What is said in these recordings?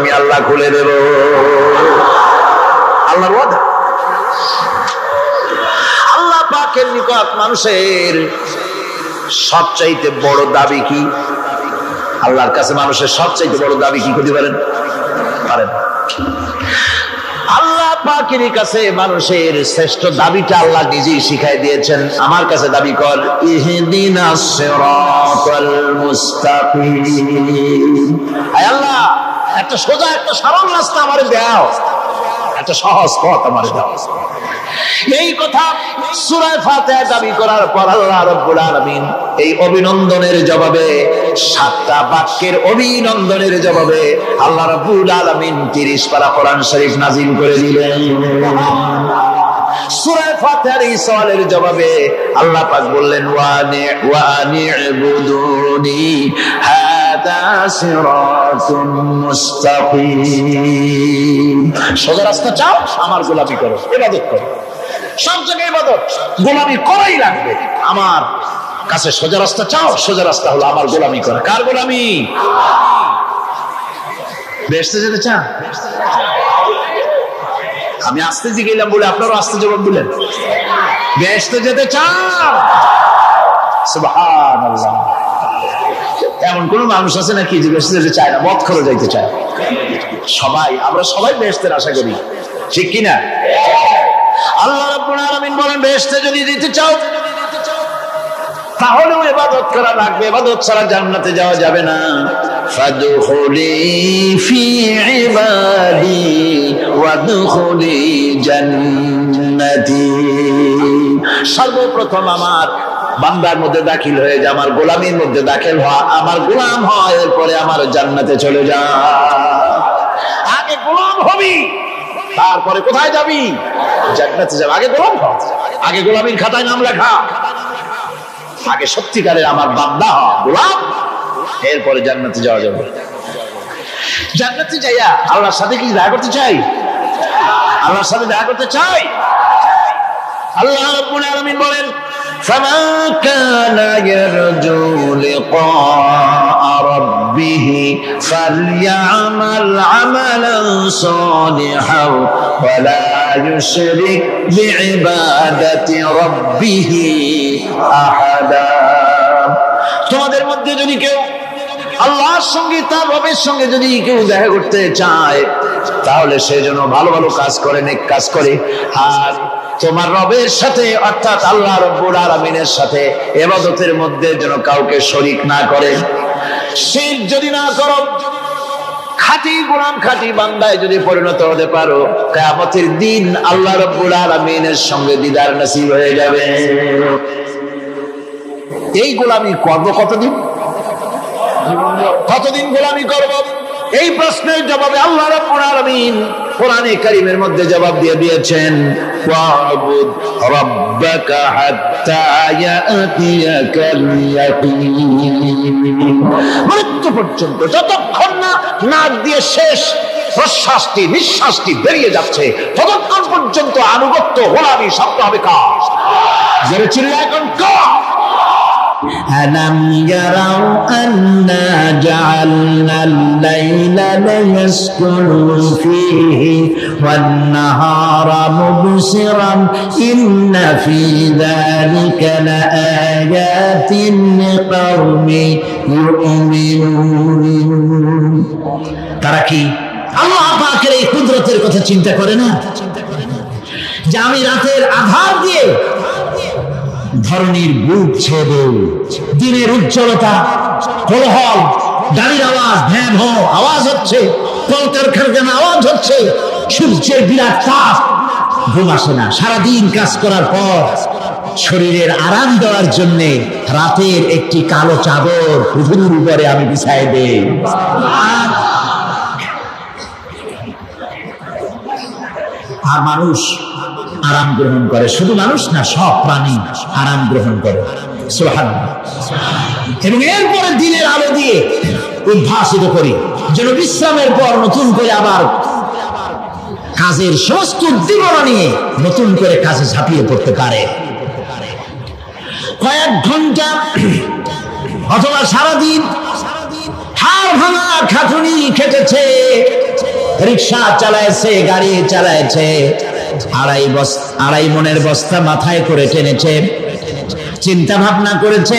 আমি আল্লাহ খুলে দেব। আল্লাহর ওয়াদা। আল্লাহ পাকের নিকট মানুষের সবচাইতে বড় দাবি কি? আল্লাহর কাছে মানুষের সবচাইতে বড় দাবি কি করতে পারেন? আল্লাহ পাকের কাছে মানুষের শ্রেষ্ঠ দাবিটা আল্লাহ নিজেই শিখাই দিয়েছেন। আমার কাছে দাবি কর, ইহদিনাস সিরাতাল মুস্তাকিম। আয় আল্লাহ, একটা সোজা একটা সরল রাস্তা আমারে দাও, একটা সহজ পথ আমারে দাও। এই কথা সূরা ফাতিহা দাবি করার পর আল্লাহ রাব্বুল আলামিন এই অভিনন্দনের জবাবে, 7টা বাক্যের অভিনন্দনের জবাবে আল্লাহ রাব্বুল আলামিন 30 পারা কোরআন শরীফ নাযিল করে দিলেন। সূরা ফাতিহার এই সওয়ালের জবাবে আল্লাহ পাক বললেন, ওয়া আনি'বুদুনি হাদা সিরাতুম মুস্তাকিম। সোজা রাস্তা চাও, আমার গোলামি করো, ইবাদত করো। সব জায়গায় ইবাদত, গোলামি করাই লাগবে। আমার কাছে সোজা রাস্তা চাও, সোজা রাস্তা হলো আমার গোলামি করা। কার গোলামি? বেহেশতে যেতে চান? আমি আস্তে জিগেলাম বলে আপনারও আস্তে জবাব দিলেন। বেহেশতে যেতে চান? সুবহানাল্লাহ। এমন কোন মানুষ আছে নাকি যে বেহেশতে যেতে চায় না? মদ করে যাইতে চায়? সবাই, আমরা সবাই বেহেশতের আশা করি, ঠিক কিনা? আল্লাহ রাব্বুল আলামিন বলেন, বেহেশতে যদি যেতে চাও তাহলেও ইবাদত করা লাগবে, ইবাদত ছাড়া জান্নাতে যাওয়া যাবে না। ফাদখুলি ফি ইবাদি ওয়াদখুলি জান্নাতি। সর্বপ্রথম আমার বান্দার মধ্যে দাখিল হয়ে যা, আমার গোলামীর মধ্যে দাখিল হওয়া, আমার গোলাম হয়, এরপরে আমার জান্নাতে চলে যা। আগে গোলাম হবি, তারপরে কোথায় যাবি? জান্নাতে যাবি। আগে গোলাম হ, আগে গোলামীর খাতায় নাম লেখা, আগে সত্যিকারের আমার বান্দা হ, গোলাম, এরপরে জান্নাতে যাওয়া যাবে। জান্নাতে যাইয়া আল্লাহর সাথে কি দেখা করতে চাই? আল্লাহর সাথে দেখা করতে চাই? আল্লাহ রাব্বুল আলামিন বলেন, فمن كان يرجو لقاء ربه فليعمل عملا صالحا ولا يشرك بعبادة ربه أحدا। তোমাদের মধ্যে যদি কেউ আল্লাহর সঙ্গে, তার রবের সঙ্গে যদি কেউ দেখা করতে চায়, তাহলে সে যেন ভালো ভালো কাজ করে, নেক কাজ করে, আর তোমার রবের সাথে অর্থাৎ আল্লাহ রাব্বুল আলামিনের সাথে ইবাদতের মধ্যে যেন কাউকে শরীক না করে। শিরক যদি না করো, খাঁটি গোলাম, খাঁটি বান্দায় যদি পরিণত হতে পারো, কিয়ামতের দিন আল্লাহ রাব্বুল আলামিনের সঙ্গে দিদার নসিব হয়ে যাবে। এই গোলামি করব কতদিন? কতদিন গোলামি করব? এই প্রশ্নের জবাবে আল্লাহ রাব্বুল আলামিন কোরআনে কারীমের মধ্যে জবাব দিয়ে দিয়েছেন, ওয়াবুদ রাব্বাকা হাত্তা ইয়াতিয়াকাল ইয়াকিন। মৃত্যু পর্যন্ত, যতক্ষণ না নাক দিয়ে শেষ প্রশ্বাসটি, নিঃশ্বাসটি বেরিয়ে যাচ্ছে, ততক্ষণ পর্যন্ত আনুগত্য, গোলামি শব্দ হবে কার? যারা চিল্লায় এখন কার? ألم يروا أنا جعلنا الليل ليسكنوا فيه والنهار مبصرا إن في ذلك لآيات لقوم يؤمنون। তারা কি আল্লাহ পাকের এই কুদরতের কথা চিন্তা করে না, যে আমি রাতের আধার দিয়ে ধরনীর বুক ছেড়ে, দিনের উজ্জ্বলতা, কোলাহল, গাড়ির আওয়াজ, ভ্যাঁ ভ্যাঁ আওয়াজ হচ্ছে, কলকারখানার আওয়াজ হচ্ছে, সূর্যের বিরাট তাপ, ঘুম আসে না। সারাদিন কাজ করার পর শরীরের আরাম দেওয়ার জন্য রাতের একটি কালো চাদর পৃথিবীর উপরে আমি বিছাই দেই। আর মানুষ আরাম গ্রহণ করে, শুধু মানুষ না, সব প্রাণী আরাম গ্রহণ করে। সুবহানাল্লাহ। এবং এরপরে দিনের আলো দিয়ে উদ্ভাসিত করি, যেন বিশ্রামের পর নতুন করে আবার কাজের সমস্ত উদ্দীপনা নিয়ে নতুন করে কাজে ঝাঁপিয়ে পড়তে পারে। কয়েক ঘন্টা অথবা সারাদিন হাড় ভাঙা খাটুনি খেটেছে, রিক্সা চালাইছে, গাড়ি চালাইছে, আড়াই মনের বস্তা মাথায় করে টেনেছে, চিন্তা ভাবনা করেছে।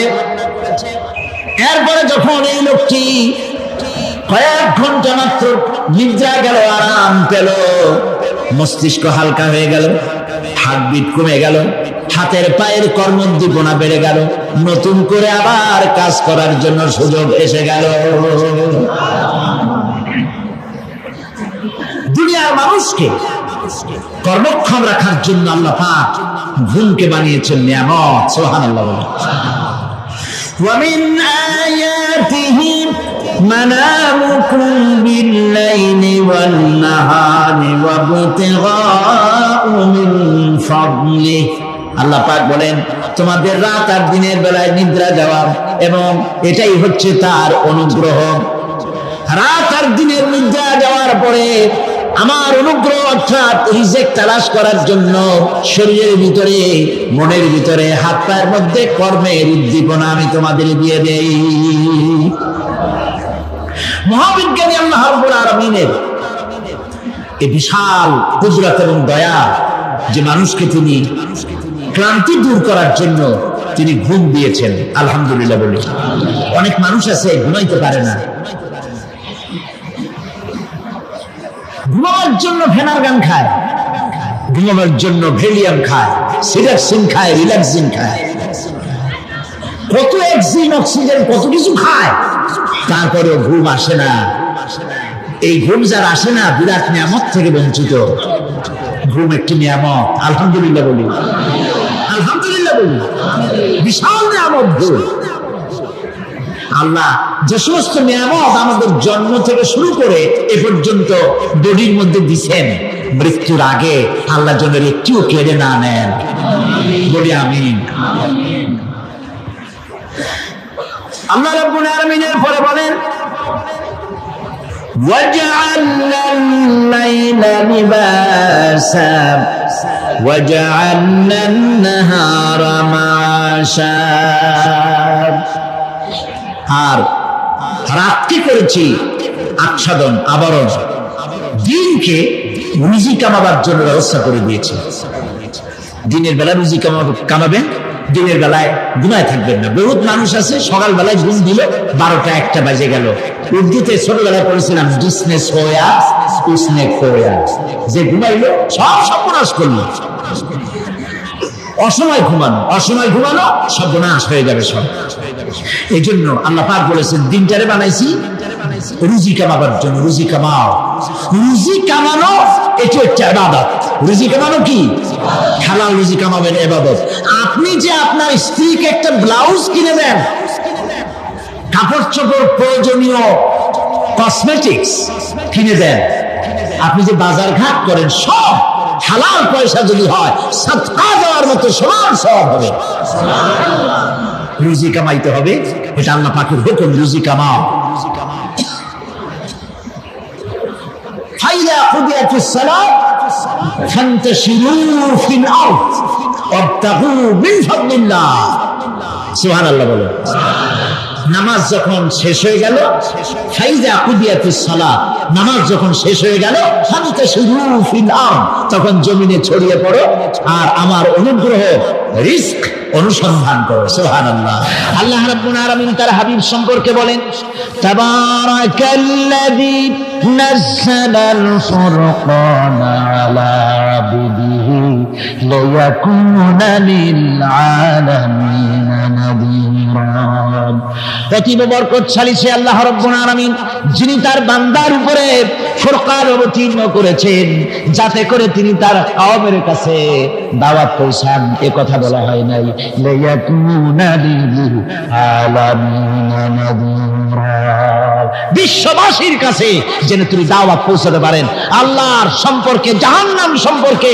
এরপরে যখন এই লোকটি কয়েক ঘন্টা মাত্র নিদ্রা গেল, আরাম পেল, মস্তিষ্ক হালকা হয়ে গেল, হার্টবিট কমে গেল, হাতের পায়ের কর্মোদ্দীপনা বেড়ে গেল, নতুন করে আবার কাজ করার জন্য সুযোগ এসে গেল। দুনিয়ার মানুষকে কর্মক্ষম রাখার জন্য আল্লাহ পাক ঘুমকে বানিয়েছেন নিয়ামত। সুবহানাল্লাহ। ومن آياته منامكم بالليل والنهار وابتغاء من فضله। আল্লাহ পাক বলেন তোমাদের রাত আর দিনের বেলায় নিদ্রা যাওয়া এবং এটাই হচ্ছে তার অনুগ্রহ। রাত আর দিনের নিদ্রা যাওয়ার পরে আমার অনুগ্রহ অর্থাৎ রিজিক তালাশ করার জন্য শরীরের ভিতরে, মনের ভিতরে, হাত পায়ের মধ্যে কর্মের উদ্দীপনা আমি তোমাদের দিয়ে দেই। মহাবিজ্ঞানী আল্লাহ রাব্বুল আলামিনের এই বিশাল কুদরত এবং দয়া যে মানুষকে তিনি ক্লান্তি দূর করার জন্য তিনি ঘুম দিয়েছেন, আলহামদুলিল্লাহ বলি। অনেক মানুষ আছে ঘুমাইতে পারে না, ঘুমাবার জন্য ফেনার গান খায়, ঘুমাবার জন্য ভেলিয়াম খায়, সিরাক্সিন খায়, রিল্যাক্সিন খায়, কত অক্সিজেন অক্সিজেন কত কিছু খায়, তারপরেও ঘুম আসে না। এই ঘুম যার আসে না বিরাট নিয়ামত থেকে বঞ্চিত। ঘুম একটি নিয়ামত, আলহামদুলিল্লাহ বলি, আলহামদুলিল্লাহ বলি। বিশাল নিয়ামত ঘুম। আল্লাহ যে সমস্ত নিয়ামত আমাদের জন্ম থেকে শুরু করে এ পর্যন্ত বডির মধ্যে দিচ্ছেন, মৃত্যুর আগে আল্লাহ যেন একটিও কেড়ে না নেন, বলি আমিন। আল্লাহ রাব্বুল আলামিনের পরে বলেন وَجَعَلْنَا اللَّيْلَ لِبَاسًا وَجَعَلْنَا النَّهَارَ مَعَاشًا। আর রাতকে করেছি আচ্ছাদন, আবরণ, দিনকে রুজি কামাবার জন্য ব্যবস্থা করে দিয়েছি। দিনের বেলা রুজি কামাবেন, দিনের বেলায় ঘুমায় থাকবেন না। বহুত মানুষ আছে সকালবেলায় ঘুম দিল 12টা-1টা বাজে গেল। উর্দুতে ছোটবেলায় পড়েছিলাম ডিসনে সোয়া উসনে খোয়া, যে ঘুমাইলো সব সর্বনাশ করলো। অসময় ঘুমানো, অসময় ঘুমানো সর্বনাশ হয়ে যাবে সব। এই জন্য আল্লাহ পাক বলেছেন দিনটারে বানাইছি রুজি কামাবার জন্য। রুজি কামাও, রুজি কামানো এটা একটা ইবাদত। রুজি কামানো কি? হালাল রুজি কামাবেন, ইবাদত। আপনি যে আপনার স্ত্রীকে একটা ব্লাউজ কিনে দেন, কাপড় চোপড়, প্রয়োজনীয় কসমেটিক্স কিনে দেন, আপনি যে বাজার ঘাট করেন, সব হালাল পয়সা যদি হয় সাদকা দেওয়ার মতো সমান সওয়াব হবে। রুজি কামাইতে হবে, এটা আল্লাহ পাকের হুকুম, রুজি কামাও। ফাইদা কুদিয়াতিস সালাত ফান্তাশিরু ফিল আরদ ওয়াবতাগু মিন ফাদলিল্লাহ। সুবহানাল্লাহ বলো। নামাজ যখন শেষ হয়ে গেল, ফাইদা কুদিয়াতিস সালাত, নামাজ যখন শেষ হয়ে গেল, ফান্তাশিরু ফিল আরদ, তখন জমিনে ছড়িয়ে পড়ো আর আমার অনুগ্রহ রিস্ক অনুসন্ধান করো। সুবহানাল্লাহ। আল্লাহ রাব্বুল আলামিন তার হাবিব সম্পর্কে বলেন তাবারাকাল্লাযী নাযালাল ফুরকানা আলা আবদিহি লিয়াকুনা লিল আলামিনা নাযীরা। অতীব বরকতশালী সে আল্লাহ রাব্বুল আলামিন, যিনি তার বান্দার উপরে ফুরকান অবতীর্ণ করেছেন যাতে করে তিনি তার কওমের কাছে দাওয়াত পৌঁছান। এ কথা বলা হয় নাই লিয়াকুনা লিল আলামিনা নাযীরা, বিশ্ববাসীর কাছে যেন তিনি দাওয়াত পৌঁছাতে পারেন, আল্লাহর সম্পর্কে, জাহান্নাম সম্পর্কে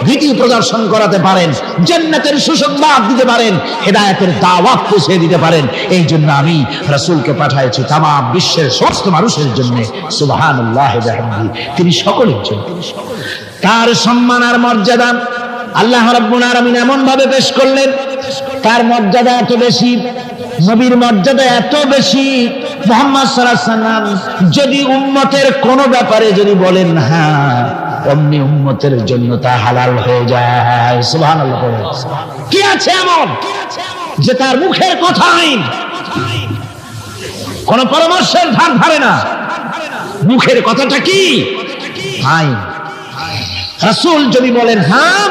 ভীতি প্রদর্শন করাতে পারেন, জান্নাতের সুসংবাদ দিতে পারেন, হেদায়েতের দাওয়াত পৌঁছে দিতে পারেন। এই জন্য আমি রাসূলকে পাঠাইছি তাম বিশ্বের সমস্ত মানুষের জন্য। সুবহানাল্লাহ ওয়া বিহামদিহি, তিনি সকলের জন্য। তার সম্মান আর মর্যাদা আল্লাহ রাব্বুল আলামিন এমন ভাবে পেশ করলেন, তার মর্যাদা এত বেশি, নবীর মর্যাদা এত বেশি, মুহাম্মদ সাল্লাল্লাহু আলাইহি ওয়াসাল্লাম যদি উম্মতের কোন ব্যাপারে যদি বলেন হ্যাঁ, অমনি উম্মতের জন্য তা হালাল হয়ে যায়। সুবহানাল্লাহ। কি আছে এমন যে তার মুখের কথাই কোন পরামর্শের ধার ধারে না? মুখের কথাটা কি আইন। রাসূল যদি বলেন হ্যাঁ,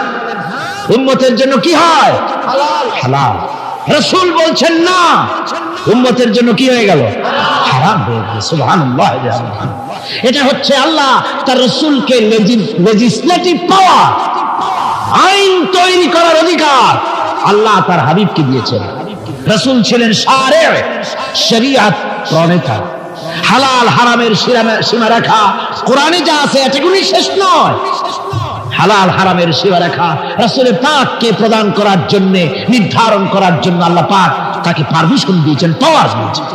উম্মতের জন্য কি হয়? হালাল। রাসূল বলছেন না, উম্মতের জন্য কি হয়ে গেল? হারাম হয়ে গেল। সুবহানাল্লাহ। এটা হচ্ছে আল্লাহ তার রাসূলকে লেজিসলেটিভ পাওয়ার, আইন তৈরি করার অধিকার আল্লাহ তার হাবিবকে দিয়েছেন। রাসূল ছিলেন শারে, শরীয়ত প্রণেতা। হালাল হারামের সীমারেখা কোরআনে যা আছে এটুকুই শেষ নয়। হালাল হারামের সীমারেখা রাসূল পাককে প্রদান করার জন্য, নির্ধারণ করার জন্য আল্লাহ পাক তাকে পারমিশন দিয়েছেন, পাওয়ার দিয়েছেন।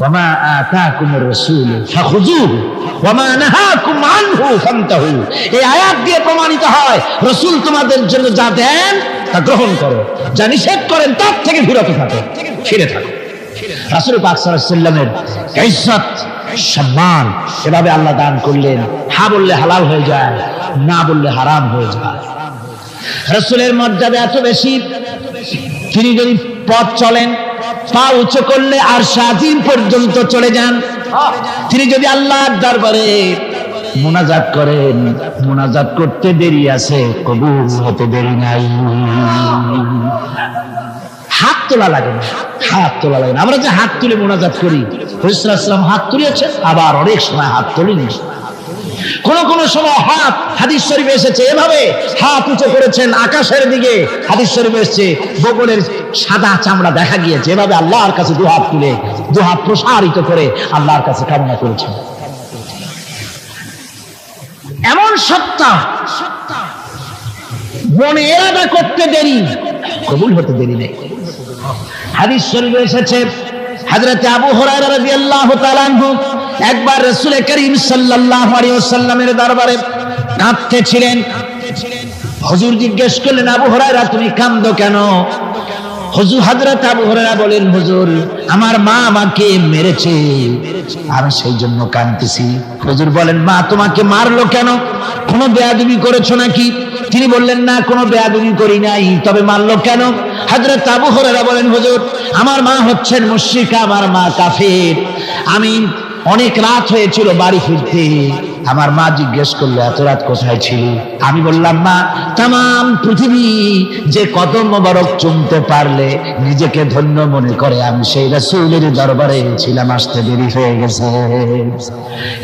ওয়ামা আতাকুমুর রাসূলু ফাখুযুহু ওয়ামা নাহাকুম আনহু ফান্তাহু। এই আয়াত দিয়ে প্রমাণিত হয় রাসূল তোমাদের জন্য যা দেন তা গ্রহণ করো, যা নিষেধ করেন তার থেকে বিরত থাকো, ফিরে থাকো। রাসূল পাক সাল্লাল্লাহু আলাইহি ওয়াসাল্লামের ইজ্জত সম্মান এভাবে আল্লাহ দান করলেন। হ্যাঁ বললে হালাল হয়ে যায়, না বললে হারাম হয়ে যায়। রাসূলের মর্যাদা এত বেশি, তিনি যদি পথ চলেন পা উঁচু করলে আরশ আজিম পর্যন্ত চলে যান। তিনি যদি আল্লাহর দরবারে মুনাজাত করেন, মুনাজাত করতে দেরি আছে, কবুল হতে দেরি নাই। হাত তোলা লাগে না, হাত তোলা লাগে না। আমরা যে হাত তুলে মুনাজাত করি, রাসূল সাল্লাল্লাহু আলাইহি ওয়াসাল্লাম হাত তুলেছেন, আবার অনেক সময় হাত তোলেন। কোন সময় হাত, হাদিস শরীফে এসেছে এভাবে হাত উঁচু করেছেন আকাশের দিকে। হাদিস শরীফে এসেছে বগলের সাদা চামড়া দেখা গিয়েছে, এভাবে আল্লাহর কাছে দুহাত তুলে, দুহাত প্রসারিত করে আল্লাহর কাছে কামনা করেছেন। এমন সত্তা মনে এরাদা করতে দেরি, কবুল হতে দেরি নেই। হাদিস শরীফে এসেছে হযরত আবু হুরায়রা রাদিয়াল্লাহু তাআলা আনহু একবার রাসূল করিম সাল্লাল্লাহু আলাইহি ওয়াসাল্লামের দরবারে কাঁদতেছিলেন। হুজুর জিজ্ঞেস করলেন, আবু হুরায়রা তুমি কাঁদো কেন? হুজুর হযরত আবু হুরায়রা বলেন, হুজুর আমার মা আমাকে মেরেছে, আমি সেই জন্য কাঁদতেছি। হুজুর বলেন, মা তোমাকে মারলো কেন? কোনো বেয়াদবি করেছো নাকি? তিনি বললেন, না কোনো বেয়াদবি করি নাই, তবে মারলো কেন? হযরত আবু হুরায়রা বলেন, হুজুর আমার মা হচ্ছেন মুশরিকা, আমার মা কাফের। আমি অনেক রাত হয়েছিল বাড়ি ফিরতে, আমার মা জিজ্ঞেস করলো এত রাত কোথায় ছিল? আমি বললাম, মা তাম পৃথিবী যে কদম মোবারক চুমতে পারলে নিজেকে ধন্য মনে করে, আমি সেই রাসূলের দরবারে ছিলাম, আসতে দেরি হয়ে গেছে।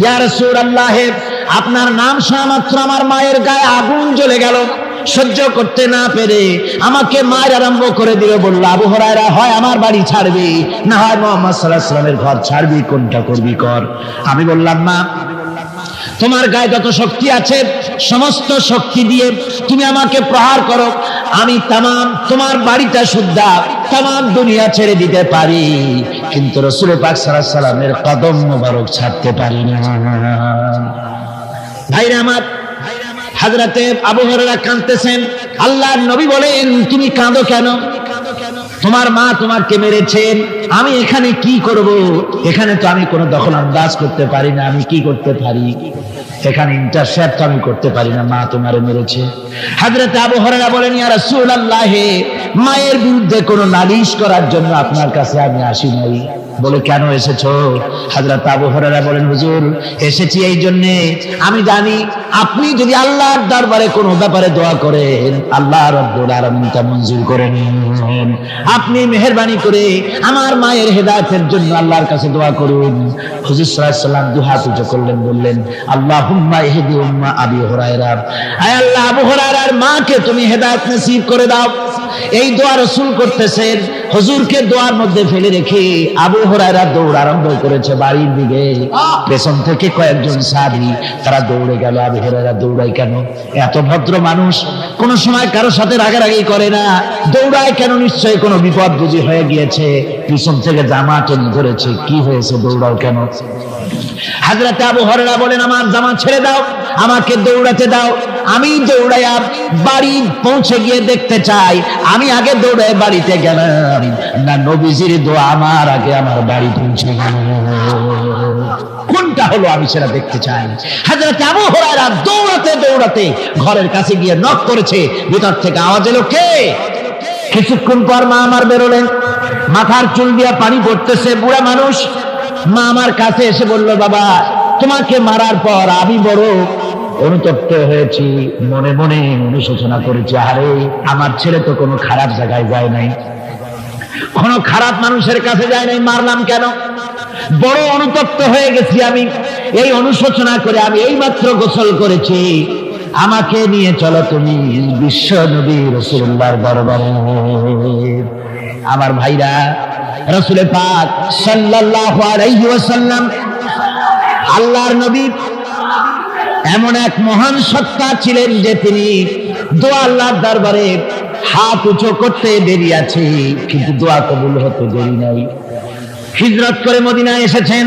ইয়া রাসূলুল্লাহ, আপনার নাম শোনা মাত্র আমার মায়ের গায়ে আগুন জ্বলে গেল। সহ্য করতে না পেরে আমাকে মার আরম্ভ করে দিল। বলল, আবু হুরায়রা হয় আমার বাড়ি ছাড়বি, না হয় মুহাম্মদ সাল্লাল্লাহু আলাইহি ওয়াসাল্লামের ঘর ছাড়বি, কোনটা করবি কর। আমি বললাম, মা তোমার গায়ে যত শক্তি আছে সমস্ত শক্তি দিয়ে তুমি আমাকে প্রহার করো, আমি তামাম তোমার বাড়িটা শুদ্ধা তামাম দুনিয়া ছেড়ে দিতে পারি, কিন্তু রাসূল পাক সাল্লাল্লাহু আলাইহি ওয়াসাল্লামের কদম মোবারক ছাড়তে পারি না। ভাইরা আমার, হযরতে আবু হুরায়রা কাঁদতেছেন। আল্লাহর নবী বলেন, তুমি কাঁদো কেন? তোমার মা তোমাকে মেরেছেন, আমি এখানে কি করব? এখানে তো আমি কোনো দখল আন্দাজ করতে পারি না, আমি কি করতে পারি? এখানে ইন্টারসেপ্ট আমি করতে পারি না, মা তোমারে মেরেছে। হযরত আবু হুরায়রা বলেন, ইয়া রাসূলুল্লাহ, মায়ের বিরুদ্ধে কোনো নালিশ করার জন্য আপনার কাছে আমি আসি নাই। বলে, কেন এসেছো? হযরত আবু হুরায়রা বলেন, হুজুর এসেছি এই জন্যে, আমি জানি আপনি যদি আল্লাহর দরবারে কোনো ব্যাপারে দোয়া করেন আল্লাহ রাব্বুল আলামিন তা মঞ্জুর করে নেন। আপনি মেহেরবানি করে আমার মায়ের হেদায়েতের জন্য আল্লাহর কাছে দোয়া করুন। হুজুর সাল্লাল্লাহু আলাইহি ওয়াসাল্লাম দুহাত উঁচু করলেন, বললেন, আল্লাহুম্মা ইহদি উম্মা আবি হুরায়রা, আয় আল্লাহ আবু হুরায়রার মাকে তুমি হেদায়েত নসিব করে দাও। এই দোয়া রাসূল করতেছেন। হুজুরকে দোয়ার মধ্যে ফেলে রেখে আবু হুরায়রা দৌড় আরম্ভ করেছে বাড়ির দিকে। পেছন থেকে কয়েকজন সাহাবী তারা দৌড়ে গেল। আবু হুরায়রা দৌড়ায় কেন? এত ভদ্র মানুষ, কোন সময় কারোর সাথে রাগারাগি করে না, দৌড়ায় কেন? নিশ্চয়ই কোনো বিপদ বুঝি হয়ে গিয়েছে, পিছন থেকে জামা টেনে ধরেছে। কি হয়েছে, দৌড়াও কেন? হযরত আবু হুরায়রা বলেন, আমার জামা ছেড়ে দাও, আমাকে দৌড়াতে দাও, আমি দৌড়াইয়া বাড়ি পৌঁছে গিয়ে দেখতে চাই। আমি আগে দৌড়ে বাড়িতে গেলাম না নবীজির দোয়া আমার আগে আমার বাড়ি পৌঁছে গেল, কোনটা হলো আমি সেটা দেখতে চাই। হযরত আবু হুরায়রা দৌড়াতে দৌড়াতে ঘরের কাছে গিয়ে নক করেছে, ভিতর থেকে আওয়াজ এলো, কে? কিছুক্ষণ পর মা আমার বেরোলেন, মাথার চুল দিয়া পানি পড়তেছে, বুড়া মানুষ। মা আমার কাছে এসে বলল, বাবা তোমাকে মারার পর আমি বড় অনুতপ্ত হয়েছি, মনে মনে অনুশোচনা করেছি, আরে আমার ছেলে তো কোনো খারাপ জায়গায় যায় নাই, কোনো খারাপ মানুষের কাছে যায় নাই, মারলাম কেন? বড় অনুতপ্ত হয়ে গেছি আমি। এই অনুশোচনা করে আমি এইমাত্র গোসল করেছি, আমাকে নিয়ে চলো তুমি বিশ্ব নবী রাসূলুল্লাহর দরবারে। আমার ভাইরা, রাসূল পাক সাল্লাল্লাহু আলাইহি ওয়াসাল্লাম আল্লাহর নবী এমন এক মহান সত্তা ছিলেন যে তিনি দোয়া আল্লাহর দরবারে হাত উঁচু করতে দেরি আছে, কিন্তু দোয়া কবুল হতে দেরি নাই। হিজরত করে মদিনায় এসেছেন,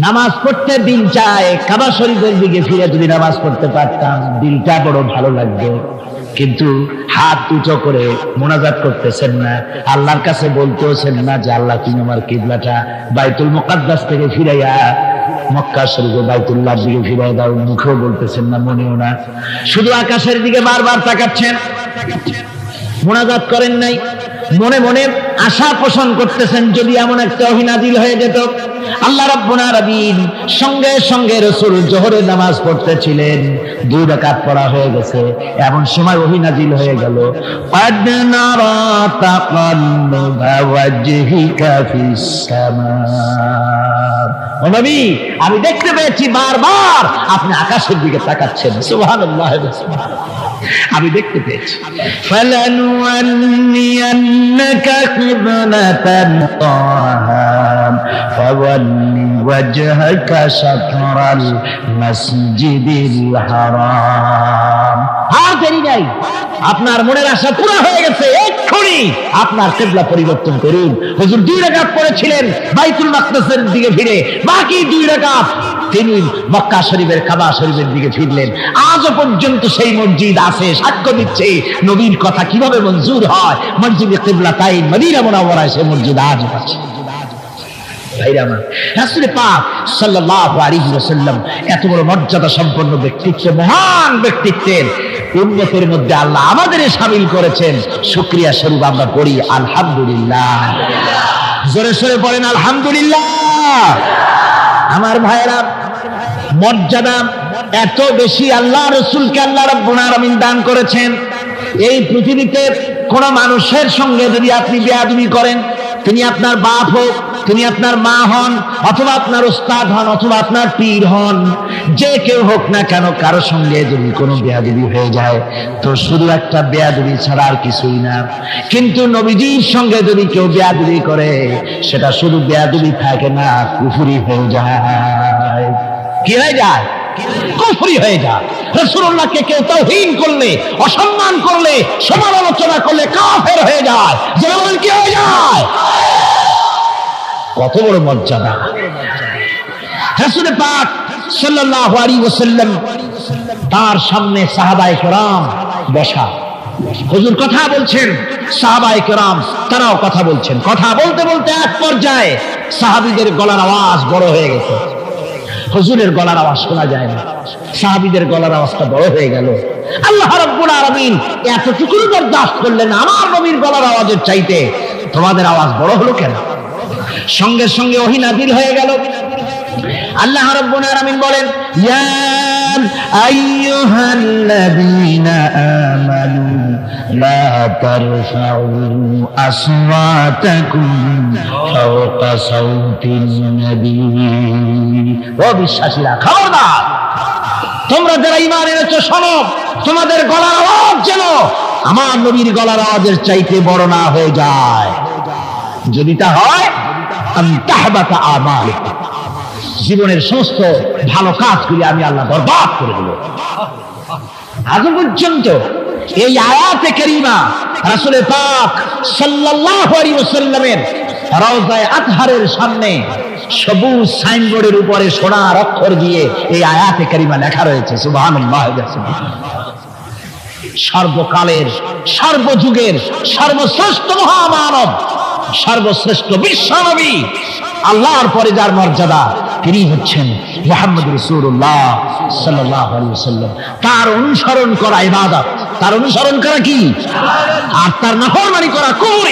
নামাজ পড়তে দিল চায়, কাবা শরীফের দিকে ফিরে যদি নামাজ পড়তে পারতাম দিলটা বড় ভালো লাগবে, কিন্তু হাত উঁচু করে মোনাজাত করতেছেন না, আল্লাহর কাছে বলতেছেন না যে আল্লাহ তুমি আমার কিবলাটা বাইতুল মুকাদ্দাস থেকে ফিরাইয়া মক্কা শরীফে বাইতুল্লাহর দিকে ফিরাই দাও, মুখেও বলতেছেন না, মনেও না, শুধু আকাশের দিকে বারবার তাকাচ্ছেন, মোনাজাত করেন নাই। মনে মনে আশা পোষণ করতেছেন যদি এমন একটা ওহী নাযিল হয়ে যেত। আল্লাহ রাব্বুল আলামিন সঙ্গে সঙ্গে রাসূল যোহরের নামাজ পড়তেছিলেন, 2 রাকাত পড়া হয়ে গেছে, এমন সময় ওহী নাযিল হয়ে গেল, ক্বাদ নারা তাকাল্লুবা ওয়াজহিকা ফিস সামা। ও নবী, আমি দেখতে পেয়েছি বারবার আপনি আকাশের দিকে তাকাচ্ছেন। সুবহানাল্লাহ, আমি দেখতে পেয়েছি। ফালানুয়ান্নিয়ান্নাকা কিবলাতান তাহাম ফাওয়াল্লি ওয়াজহাকা শাতরাল মাসজিদিল হারাম। আর দেরি নাই, আপনার মনের আশা পুরো হয়ে গেছে, এক্ষুনি আপনার কিবলা পরিবর্তন করুন। হুজুর 2 রাকাত পড়েছিলেন বাইতুল মাকদাসের দিকে ফিরে, বাকি 2 রাকাত তিনি মক্কা শরীফের কাবা শরীফের দিকে ফিরলেন। আজও পর্যন্ত সেই মসজিদ আছে, সাক্ষ্য দিচ্ছে নবীর কথা কিভাবে মঞ্জুর হয়। মসজিদে কিবলাতাইন মদিনা মুনাওয়ারায় সেই মসজিদ আজ আছে। ভাইরা আমার, রাসূল পাক সাল্লাল্লাহু আলাইহি ওয়াসাল্লাম এত বড় মর্যাদা সম্পন্ন ব্যক্তিত্ব, মহান ব্যক্তিত্বের উম্মতের মধ্যে আল্লাহ আমাদের শামিল করেছেন। শুকরিয়া স্বরূপ আমরা পড়ি আলহামদুলিল্লাহ। জোরে সোরে পড়েন আলহামদুলিল্লাহ। আমার ভাইরা, মর্যাদা এত বেশি আল্লাহ রাসূলকে আল্লাহ রাব্বুল আলামিন দান করেছেন। এই পৃথিবীতে কোন মানুষের সঙ্গে যদি আপনি বেয়াদবি করেন, তিনি আপনার বাপ হোক, তিনি আপনার মা হন, অথবা আপনার উস্তাদ হন, অথবা আপনার পীর হন, যে কেউ হোক না কেন, কারো সঙ্গে যদি কোনো বেয়াদবি হয়ে যায় তো শুধু একটা বেয়াদবি ছাড়া আর কিছুই না। কিন্তু নবীজির সঙ্গে যদি কেউ বেয়াদবি করে, সেটা শুধু বেয়াদবি থাকে না, কুফরি হয়ে যায়। কি হয়ে যায়? কুফরি হয়ে যায়। রাসূলুল্লাহকে কেউ তাওহীন করলে, অসম্মান করলে, সমালোচনা করলে কাফের হয়ে যায়। যেমন কি হয়ে যায়? কত বড় মর্যাদা! রাসূল পাক সাল্লাল্লাহু আলাইহি ওয়াসাল্লাম, তার সামনে সাহাবায়ে কেরাম বসা, হুজুর কথা বলছেন, সাহাবায়ে কেরাম তারাও কথা বলছেন। কথা বলতে বলতে এক পর্যায়ে সাহাবীদের গলার আওয়াজ বড় হয়ে গেছে। হুজুরের গলার আওয়াজ শোনা যায় না, সাহাবীদের গলার আওয়াজটা বড় হয়ে গেল। আল্লাহ রাব্বুল আলামিন এতটুকু বরদাস্ত করলেন, আমার নবীর গলার আওয়াজের চাইতে তোমাদের আওয়াজ বড় হলো কেন? সঙ্গে সঙ্গে ওহী নাযিল হয়ে গেল। আল্লাহ রাব্বুল আলামিন বলেন, ইয়া আইয়ুহাল্লাযীনা আমানু লা তারফাউ আসওয়াতাকুম ফাওকা সাওতিন নবী। ও বিশ্বাসীরা, খবরদার, তোমরা যারা ঈমান এনেছো শোনো, তোমাদের গলার আওয়াজ যেন আমার নবীর গলার আওয়াজের চাইতে বড় না হয়ে যায়। যদি তা হয়, তাহবাতা আমালুকুম, জীবনের সমস্ত ভালো কাজগুলি আমি আল্লাহ বরবাদ করে দেব। আজ পর্যন্ত এই আয়াতে কারিমা রাসূল পাক সাল্লাল্লাহু আলাইহি ওয়াসাল্লামের রওজায়ে আতহারের সামনে সবুজ সাইনবোর্ডের উপরে সোনার অক্ষর দিয়ে এই আয়াতে কারিমা লেখা রয়েছে সুবহানাল্লাহ। সর্বকালের, সর্বযুগের সর্বশ্রেষ্ঠ মহামানব, সর্বশ্রেষ্ঠ বিশ্বনবী, আল্লাহর পরে যার মর্যাদা, তিনি হচ্ছেন মুহাম্মদ রাসূলুল্লাহ সাল্লাল্লাহু আলাইহি ওয়াসাল্লাম। তার অনুসরণ করা ইবাদত, তার অনুসরণ করা কি? আর তার নাফরমানি করা কুফর।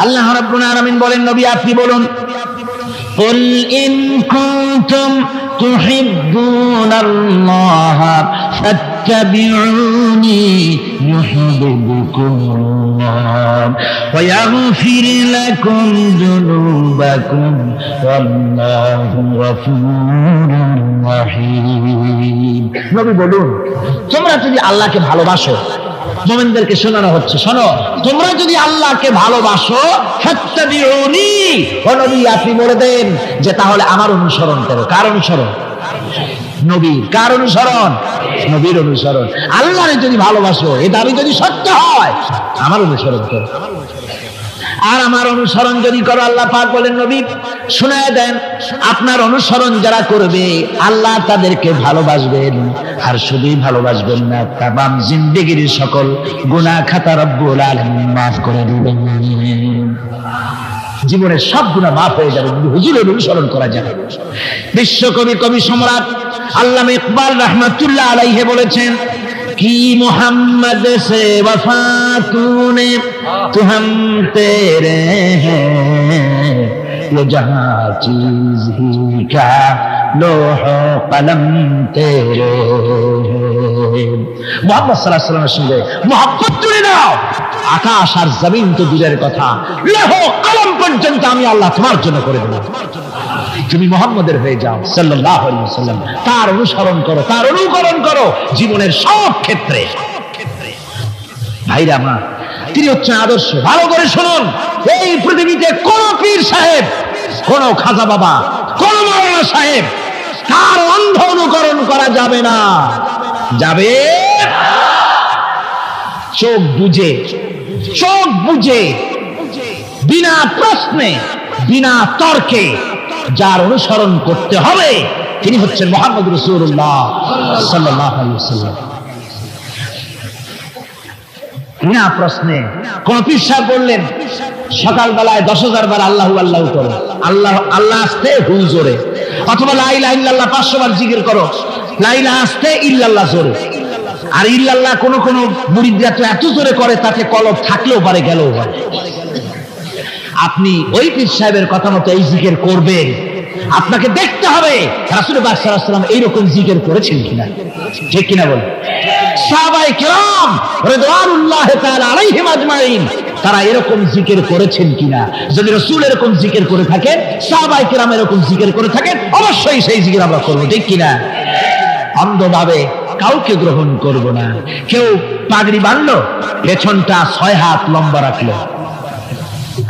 আল্লাহ রাব্বুল আলামিন বলেন, নবী আপনি বলুন, কুল ইন কুনতুম তুহিব্বুনাল্লাহ ফাত্তাবিউনি ইউহিব্বুকুমুল্লাহ ওয়া ইয়াগফির লাকুম যুনুবাকুম ওয়াল্লাহু গফুরুর রাহিম। নবী বলুন, তোমরা যদি আল্লাহকে ভালোবাসো, মুমিনদেরকে শোনানো হচ্ছে, শোনো, তোমরা যদি আল্লাহকে ভালোবাসো, ফাত্তাবিউনি, ও নবী আপনি বলে দেন যে তাহলে আমার অনুসরণ করো। কার অনুসরণ? নবীর। কার অনুসরণ? নবীর অনুসরণ। আল্লাহরে যদি ভালোবাসো, এই দাবি যদি সত্য হয়, আমার অনুসরণ করো। আর আমার অনুসরণ যদি করো, আল্লাহ পাক বলেন, নবী শুনায় দেন, আপনার অনুসরণ যারা করবে আল্লাহ তাদেরকে ভালোবাসবেন। আর শুধুই ভালোবাসবেন না, তামাম জিন্দেগির সকল গুনাহ খাতা রব্বুল আলামিন মাফ করে দিবেন। জীবনের সব গুনাহ মাফ হয়ে যাবে যদি হুজুরের অনুসরণ করা যায়। বিশ্বকবি, কবি সম্রাট আল্লামা ইকবাল রাহমাতুল্লাহ আলাইহি বলেছেন, कि मोहम्मद से वफा तूने तो हम तेरे हैं, ये जहां चीज ही क्या लोहो कलम तेरे हैं। मोहम्मद सल्लल्लाहु अलैहि वसल्लमेর সঙ্গে মোহাব্বত জুড়ে নাও। আকাশ আর জমিন তো দূরের কথা, লোহ কলম পর্যন্ত আমি আল্লাহ তোমার জন্য করে দেব। তুমি মুহাম্মদের হয়ে যাও সাল্লাল্লাহু আলাইহি ওয়াসাল্লাম, তার অনুসরণ করো, তার অনুকরণ করো জীবনের সব ক্ষেত্রে। ভাইরা আমার, তিনি হচ্ছেন আদর্শ। ভালো করে শুনুন, এই পৃথিবীতে কোন পীর সাহেব, কোন খাজা বাবা, কোন মাওলানা সাহেব, তার অন্ধ অনুকরণ করা যাবে না। যাবে চোখ বুঝে, চোখ বুঝে, বিনা প্রশ্নে, বিনা তর্কে যার অনুসরণ করতে হবে তিনি হচ্ছেন মুহাম্মদ রাসূলুল্লাহ সাল্লাল্লাহু আলাইহি ওয়াসাল্লাম। বিনা প্রশ্নে। কোন পীর সাহেব বললেন সকালবেলায় 10,000 বার আল্লাহু আল্লাহ করো, আল্লাহ আল্লাহ আসতে হুজুরে, অথবা লা ইলাহা ইল্লাল্লাহ 500 বার জিকির করো, লা ইলাহা আসতে ইল্লাল্লাহ জোরে। আর ইল্লাল্লাহ কোন কোন মুরিদরা তো এত জোরে করে তাতে কলব থাকলেও পারে, গেলেও পারে। আপনি ওই পীর সাহেবের কথা মতো এই জিকির করবেন, আপনাকে দেখতে হবে রাসূল পাক সাল্লাল্লাহু আলাইহি ওয়াসাল্লাম এইরকম জিকির করেছেন কিনা। ঠিক কিনা বল? সাহাবায়ে কেরাম রিদওয়ানুল্লাহি তাআলা আলাইহিম আজমাইন তারা এরকম জিকির করেছেন কিনা। যদি রাসূল এরকম জিকির করে থাকেন, সাহাবায়ে কেরাম এরকম জিকির করে থাকেন, অবশ্যই সেই জিকির আমরা করব। ঠিক কিনা? অন্ধভাবে কাউকে গ্রহণ করব না। কেউ পাগড়ি বাঁধলো, পেছনটা 6 হাত লম্বা রাখলো,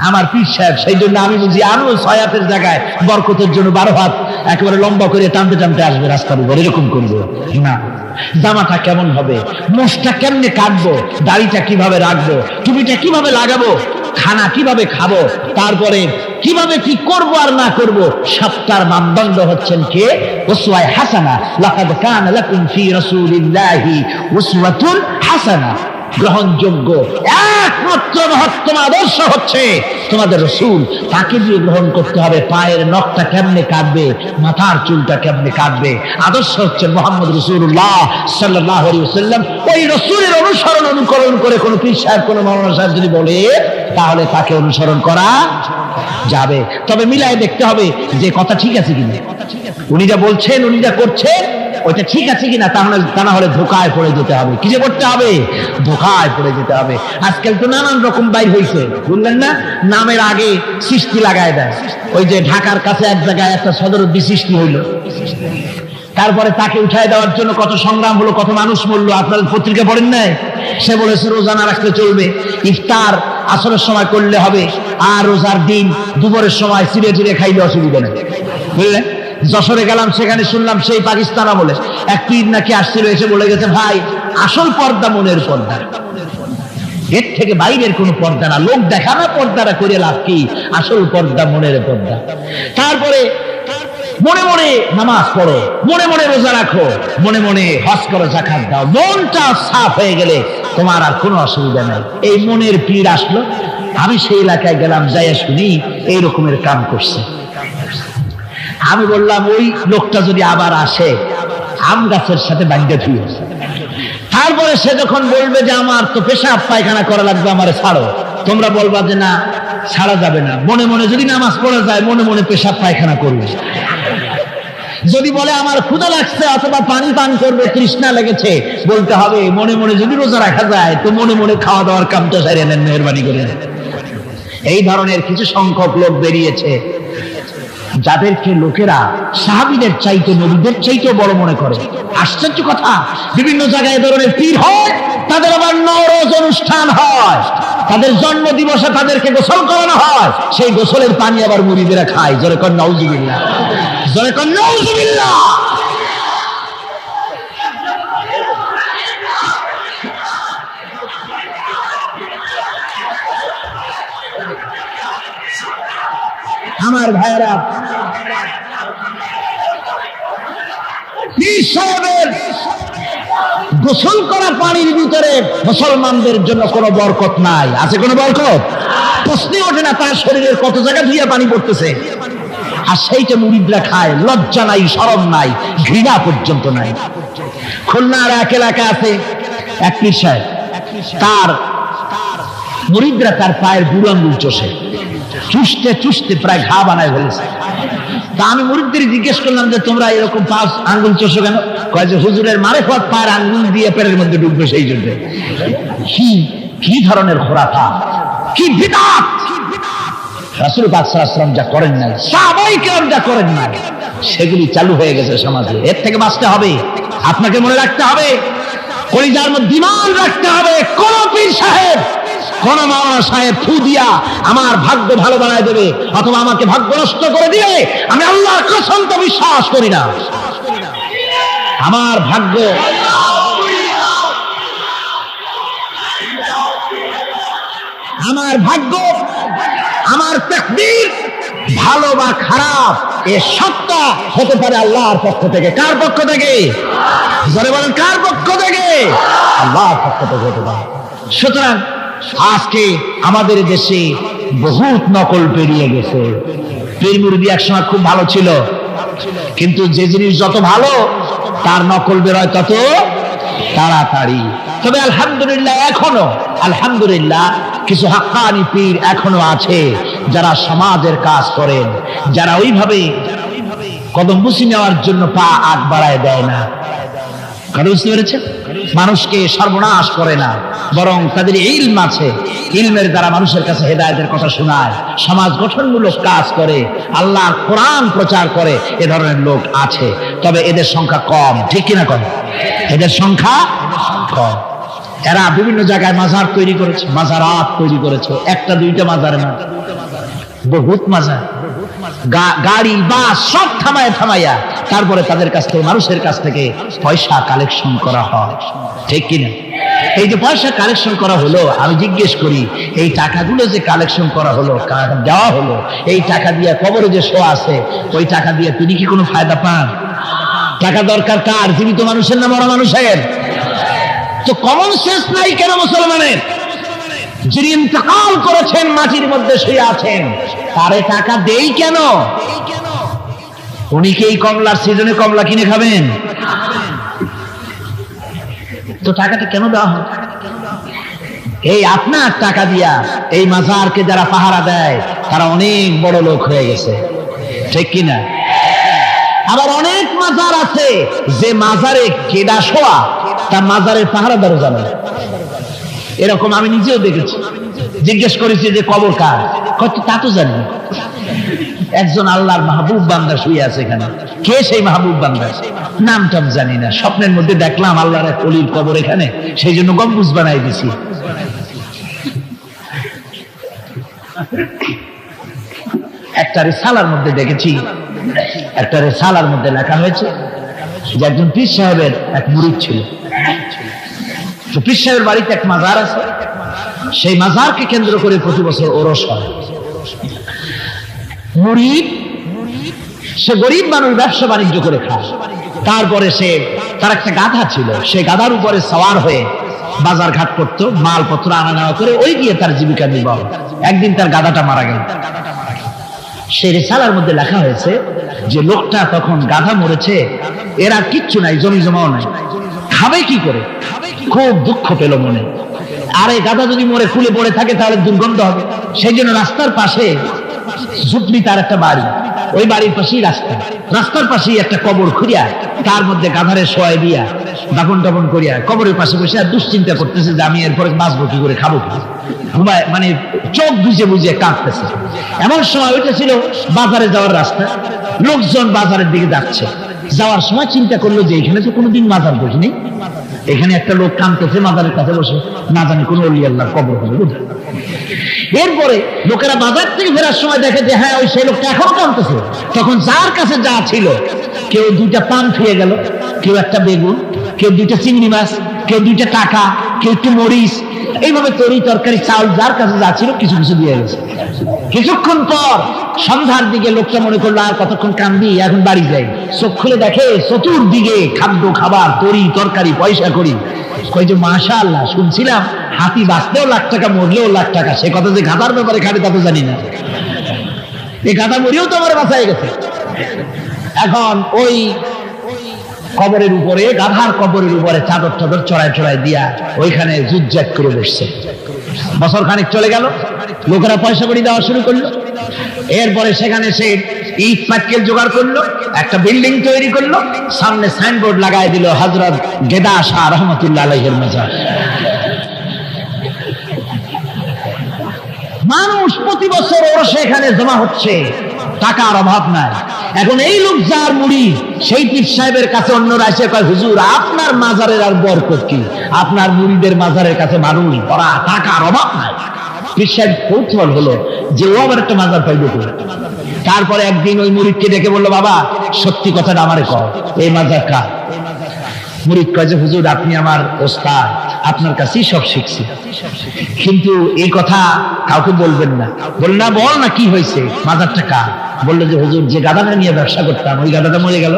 আমার পীর সাহেব, সেই জন্য আমি বুঝি আরো 6 হাতের জায়গায় বরকতের জন্য 12 হাত একেবারে লম্বা করে টানতে টানতে আসবে রাস্তার উপর, এরকম করবো না। জামাটা কেমন হবে, মোষটা কেমনে কাটবো, দাড়িটা কিভাবে রাখবো, টুপিটা কিভাবে লাগাবো, খানা কিভাবে খাবো, তারপরে কিভাবে কি করব আর না করব, সবটার মানদণ্ড হচ্ছেন কে? উসওয়ায়ে হাসানা। লাকাদ কানা লাকুম ফি রাসূলিল্লাহি উসওয়াতুন হাসানা। গ্রহণযোগ্য একমাত্র মহত্তম আদর্শ হচ্ছে তোমাদের রাসূল। তাকে দিয়ে গ্রহণ করতে হবে। পায়ের নখটা কেমনে কাটবে, মাথার চুলটা কেমনে কাটবে, আদর্শ হচ্ছে মুহাম্মদ রাসূলুল্লাহ সাল্লাল্লাহু আলাইহি ওয়াসাল্লাম। ওই রাসূলের অনুসরণ অনুকরণ করে কোন পীর সাহেব, কোন মাওলানা সাহেব যদি বলে, তাহলে তাকে অনুসরণ করা যাবে। তবে মিলাই দেখতে হবে যে কথা ঠিক আছে কিনা, উনি যা বলছেন, উনি যা করছেন ওইটা ঠিক আছে কিনা। তা না হলে ধোকায় পড়ে যেতে হবে। কি যে করতে হবে? ধোকায় পড়ে যেতে হবে। আজকাল তো নানান রকম বাইর হয়েছে, বুঝলেন না? নামের আগে সৃষ্টি লাগায় দেয়। ওই যে ঢাকার কাছে এক জায়গায় একটা সদরুদ্দি সৃষ্টি হইলো, তারপরে তাকে উঠায় দেওয়ার জন্য কত সংগ্রাম হলো, কত মানুষ মরলো। আপনার পত্রিকা পড়েন নাই? সে বলেছে রোজা না রাখলে চলবে, ইফতার আসরের সময় করলে হবে, আর রোজার দিন দুপুরের সময় চিড়ে চিড়ে খাইলে অসুবিধা নেই, বুঝলেন? যশোরে গেলাম, সেখানে শুনলাম সেই পাকিস্তান বলে এক পীর নাকি আসছিল, এসে বলে গেছে, ভাই আসল পর্দা মনের পর্দা। এর থেকে বাইরের কোনো পর্দা না। লোক দেখানো পর্দাটা করে লাভ কি? আসল পর্দা মনের পর্দা। তারপরে মনে মনে নামাজ পড়ো, মনে মনে রোজা রাখো, মনে মনে হজ করো, যাকাত দাও। মনটা সাফ হয়ে গেলে তোমার আর কোনো অসুবিধা নাই। এই মনের পীড় আসলো, আমি সেই এলাকায় গেলাম, যাইয়া শুনি এই রকমের কাম করছে। আমি বললাম ওই লোকটা যদি আবার আসে আম গাছের সাথে বাঁধতে থুয়ে, তারপরে সে যখন বলবে যে আমার তো পেশাব পায়খানা করা লাগবে, আমারে ছাড়ো, তোমরা বলবা যে না ছাড়া যাবে না। মনে মনে যদি নামাজ পড়া যায়, মনে মনে পেশাব পায়খানা করবে। যদি বলে আমার ক্ষুধা লাগছে অথবা পানি পান করবে, তৃষ্ণা লেগেছে, বলতে হবে মনে মনে যদি রোজা রাখা যায় তো মনে মনে খাওয়া দাওয়ার কামটা সারিয়ে নেন, মেহরবানি করে। এই ধরনের কিছু সংখ্যক লোক বেরিয়েছে যাদেরকে লোকেরা সাহাবীদের চাইতে, নবীদের চাইতেও বড় মনে করে। আশ্চর্য কথা, বিভিন্ন জায়গায় ধরনের পীর হয়, তাদের আবার নওরোজ অনুষ্ঠান হয়, তাদের জন্ম দিবসে তাদেরকে গোসল করানো হয়, সেই গোসলের পানি আবার মুরিদেরা খায়। জোরে কর নাউজুবিল্লাহ, জোরে কর নাউজুবিল্লাহ। আমার ভাইয়েরা, গোসল করা পানির ভিতরে মুসলমানদের জন্য কোনো বরকত নাই। আছে কোনো বরকত? প্রশ্নই ওঠে না। তার শরীরের কত জায়গা ধুইয়া পানি পড়তেছে, আর সেইটা মুরিদরা খায়। লজ্জা নাই, শরম নাই, ঘৃণা পর্যন্ত নাই। খুলনার এক এলাকা আছে, এক পীর সাহেব, তার মুরিদরা তার পায়ের বুড়ো আঙ্গুল চষে, চুষতে চুষতে প্রায় ঘা বানায় ফেলেছে। তা আমি মুরিদদের জিজ্ঞেস করলাম যে তোমরা এরকম পাঁচ আঙ্গুল চষো কেন? কয় যে হুজুরের মারেফত পায়ের আঙ্গুল দিয়ে পেটের মধ্যে ঢুকবে, সেই জন্য। কি ধরনের খোরাফাত, কি বিদআত! রাসূল পাক সাল্লাল্লাহু আলাইহি ওয়াসাল্লাম যা করেন নাই, সাহাবায়ে কেরাম যা করেন নাই, সেগুলি চালু হয়ে গেছে সমাজে। এর থেকে বাঁচতে হবে, আপনাকে মনে রাখতে হবে, কলিজার মধ্যে ঈমান রাখতে হবে। কোন পীর সাহেব, কোন মাওলানা সাহেব ফু দিয়া আমার ভাগ্য ভালো বানায় দেবে অথবা আমাকে ভাগ্য নষ্ট করে দিবে, আমি আল্লাহর কসম তো বিশ্বাস করি না। আমার ভাগ্য, আমার ভাগ্য, আমার তাকদীর ভালো বা খারাপ এ সবটা হতে পারে আল্লাহর পক্ষ থেকে। কার পক্ষ থেকে? জোরে বলেন, কার পক্ষ থেকে? আল্লাহর পক্ষ থেকে হতে পারে। সুতরাং আজকে আমাদের দেশে বহুত নকল পেরিয়ে গেছে। পীর মুরিদি একসময় খুব ভালো ছিল, কিন্তু যে জিনিস যত ভালো তার নকল বেরোয় তত তাড়াতাড়ি। তবে আলহামদুলিল্লাহ, এখনো আলহামদুলিল্লাহ কিছু হাক্কানি পীর এখনো আছে যারা সমাজের কাজ করেন, যারা ওইভাবে কদম বুঝি নেওয়ার জন্য পা আগ বাড়ায় দেয় না। কথা বুঝতে পেরেছেন? মানুষকে সর্বনাশ করে না, বরং তাদের ইলম আছে, ইলমের দ্বারা মানুষের কাছে হেদায়েতের কথা শোনায়, সমাজ গঠনমূলক কাজ করে, আল্লাহর কোরআন প্রচার করে। এ ধরনের লোক আছে, তবে এদের সংখ্যা কম। ঠিক কিনা? কম, এদের সংখ্যা কম। এরা বিভিন্ন জায়গায় মাজার তৈরি করেছে, মাজারাত তৈরি করেছে, একটা দুইটা মাজার না, বহুত মাজার, গাড়ি বাস সব থামাইয়া তারপরে তাদের কাছ থেকে, মানুষের কাছ থেকে পয়সা কালেকশন করা হয়। ঠিক কিনা? এই যে পয়সা কালেকশন করা হলো, আমি জিজ্ঞেস করি এই টাকাগুলো যে কালেকশন করা হলো, দেওয়া হলো, এই টাকা দিয়ে কবরে যে শো আছে, ওই টাকা দিয়ে তিনি কি কোনো ফায়দা পান? টাকা দরকার কার? জীবিত মানুষের না মরা মানুষের? তো কমন সেন্স নাই কেন মুসলমানের? যিনি ইন্তেকাল করেছেন, মাটির মধ্যে শুয়ে আছেন, তারে টাকা দেই কেন? উনি কি এই কমলার সিজনে কমলা কিনে খাবেন? তো টাকাটা কেন দেওয়া হয়? এই আপনার টাকা দিয়া এই মাজারকে যারা পাহারা দেয় তারা অনেক বড় লোক হয়ে গেছে। ঠিক কিনা? আবার অনেক মাজার আছে যে মাজারে কেডা শোয়া তার মাজারের পাহারাদারও জানে। এরকম আমি নিজেও দেখেছি। জিজ্ঞেস করেছি যে কবর কার? তা তো জানি। একজন আল্লাহর মাহবুব বান্দা শুয়ে আছে এখানে। কে সেই মাহবুব বান্দা? নামটাম জানি না, স্বপ্নের মধ্যে দেখলাম আল্লাহর এক ওলির কবর এখানে, সেই জন্য গম্বুজ বানাই দিছি। একটা রিসালার মধ্যে দেখেছি, একটা রিসালার মধ্যে লেখা হয়েছে যে একজন পীর সাহেবের এক মুরিদ ছিল। তো পীর সাহেবের বাড়িতে এক মাজার আছে, সেই মাজারকে কেন্দ্র করে প্রতি বছর ওরস হয়। মুরিদ সে গরিব মানুষ, ব্যবসা বাণিজ্য করে খায়। তারপরে তার একটা গাধা ছিল, সে গাধার উপরে সওয়ার হয়ে বাজার ঘাট করতো, মালপত্র আনা নেওয়া করে ওই দিয়ে তার জীবিকা নির্বাহ। একদিন তার গাধাটা মারা গেল। সে রিসালার মধ্যে লেখা হয়েছে যে লোকটা তখন গাধা মরেছে, এরা কিচ্ছু নাই, জমি জমাও নাই, খাবে কি করে? খুব দুঃখ পেল মনে। আর এই গাধা যদি মরে ফুলে পড়ে থাকে তাহলে দুর্গন্ধ হবে। সেই জন্য রাস্তার পাশে ঝুপড়ি, তার একটা বাড়ি, ওই বাড়ির পাশেই রাস্তার পাশেই একটা কবর খুঁড়িয়া তার মধ্যে গাধারে শোয়াই দিয়া দাফন টাফন করিয়া কবরের পাশে বসে আর দুশ্চিন্তা করতেছে যে আমি এরপরে বাঁচবো কি করে, খাবো কি, ঘুমায় মানে চোখ বুঝে বুঝে কাঁদতেছে। এমন সময় ওইটা ছিল বাজারে যাওয়ার রাস্তা, লোকজন বাজারের দিকে যাচ্ছে। যাওয়ার সময় চিন্তা করলো যে এখানে তো কোনোদিন মাজার বসিনি, এখানে একটা লোক কাঁদতেছে মাজারের কাছে বসে, না জানি কোন ওলি আল্লাহর কবর হবে। এরপরে লোকেরা বাজার থেকে ফেরার সময় দেখে যে হ্যাঁ ওই সেই লোকটা এখনো কাঁদতেছে। তখন যার কাছে যা ছিল, কেউ 2টা পান খেয়ে গেল, কেউ একটা বেগুন, কেউ 2টা চিংড়ি মাছ, কেউ 2টা টাকা, কেউ একটু মরিচ, এইভাবে তরি তরকারি চাউল যার কাছে যা ছিল কিছু কিছু দিয়ে গেছে। কিছুক্ষণ পর সন্ধ্যার দিকে লোকটা মনে করলো আর কতক্ষণ কান্দি, এখন বাড়ি যাই। চোখ খুলে দেখে চতুর্দিকে খাদ্য খাবার, তরি তরকারি, পয়সা করি। কই যে মাশাআল্লাহ, শুনছিলাম হাতি বাঁচলেও লাখ টাকা, মরলেও লাখ টাকা। সে কথা যে গাধার ব্যাপারে খাটে তা তো জানি না। এই গাধা মরিও তো আমার বাঁচাই গেছে। এখন ওই কবরের উপরে, গাধার কবরের উপরে চাদর টাদর চড়াই চড়াই দিয়া ওইখানে জুজ্জাক করে বসছে। বছর খানিক চলে গেল, লোকেরা পয়সা কড়ি দেওয়া শুরু করলো। এরপরে সেখানে সে ইট পাটকেল জোগাড় করলো, একটা বিল্ডিং তৈরি করলো, সামনে সাইনবোর্ড লাগাই দিল হযরত গেদা শাহ রহমাতুল্লাহ আলাইহির মাজার। মানুষ প্রতি বছর ওরা সেখানে জমা হচ্ছে, টাকার অভাব নাই। এখন এই লোক যার মুরিদ, সেই পীর সাহেবের কাছে অন্যরা এসে কয় হুজুর আপনার মাজারের আর বরকত কি, আপনার মুরিদের মাজারের কাছে মানুষ ওরা টাকার অভাব নাই। পীর সাহেব কৌতূহল হলো যে ও আবার একটা মাজার পাইবে কি। তারপরে একদিন ওই মুরিদকে ডেকে বললো বাবা সত্যি কথাটা আমারে কও, এই মাজার কার? মুরিদ কয় যে হুজুর আপনি আমার ওস্তাদ, আপনার কাছেই সব শিখছি, কিন্তু এই কথা কাউকে বলবেন না। বললেন না, বল না কি হয়েছে, মাজারটা কার? বললো যে হুজুর যে গাধাটা নিয়ে ব্যবসা করতাম ওই গাধাটা মরে গেল,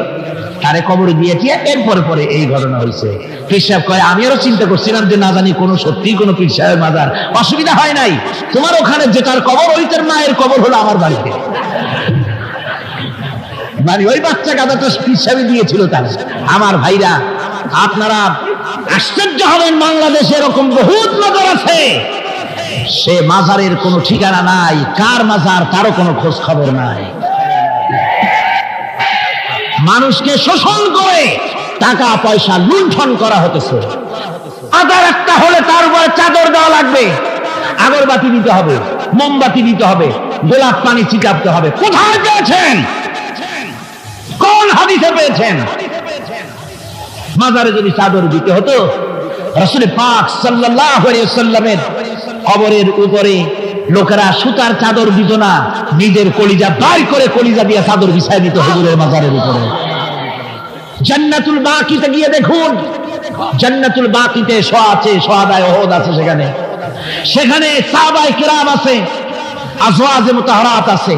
তারে কবরে দিয়েছি, এরপরে পরে এই ঘটনা হয়েছে। পীর সাহেব কয় আমি আরো চিন্তা করছিলাম যে না জানি কোনো সত্যি কোনো পীর সাহেবের মাজার, অসুবিধা হয় নাই, তোমার ওখানে যেটার কবর ওইটার মায়ের কবর হলো আমার বাড়িতে। মানে ওই বাচ্চা গাধাটা পীর সাহেব দিয়েছিল তার। আমার ভাইরা আপনারা আশ্চর্য হবেন, বাংলাদেশে এরকম বহুত মাজার আছে, সে মাজারের কোনো ঠিকানা নাই, কার মাজার তারও কোনো খোঁজ খবর নাই। মানুষকে শোষণ করে টাকা পয়সা লুণ্ঠন করা হতেছে। আদার একটা হলে তার উপরে চাদর দেওয়া লাগবে, আগরবাতি দিতে হবে, মোমবাতি দিতে হবে, গোলাপ পানি ছিটাতে হবে। কোথায় পেয়েছেন? কোন হাদিসে পেয়েছেন? মাজারে যদি চাদর দিতে হতো, রাসূল পাক সাল্লাল্লাহু আলাইহি ওয়াসাল্লামের কবরের উপরে লোকেরা সুতার চাদর দিত না, নিজের কলিজা বাইর করে কলিজা দিয়ে চাদর বিছায় দিত হুজুরের মাজারের উপরে। জান্নাতুল বাকিতে গিয়ে দেখুন, জান্নাতুল বাকিতে শহাদায়ে উহুদ আছে, সেখানে সাহাবায়ে কিরাম আছে, আজওয়াজে মুতাহহারাত আছে,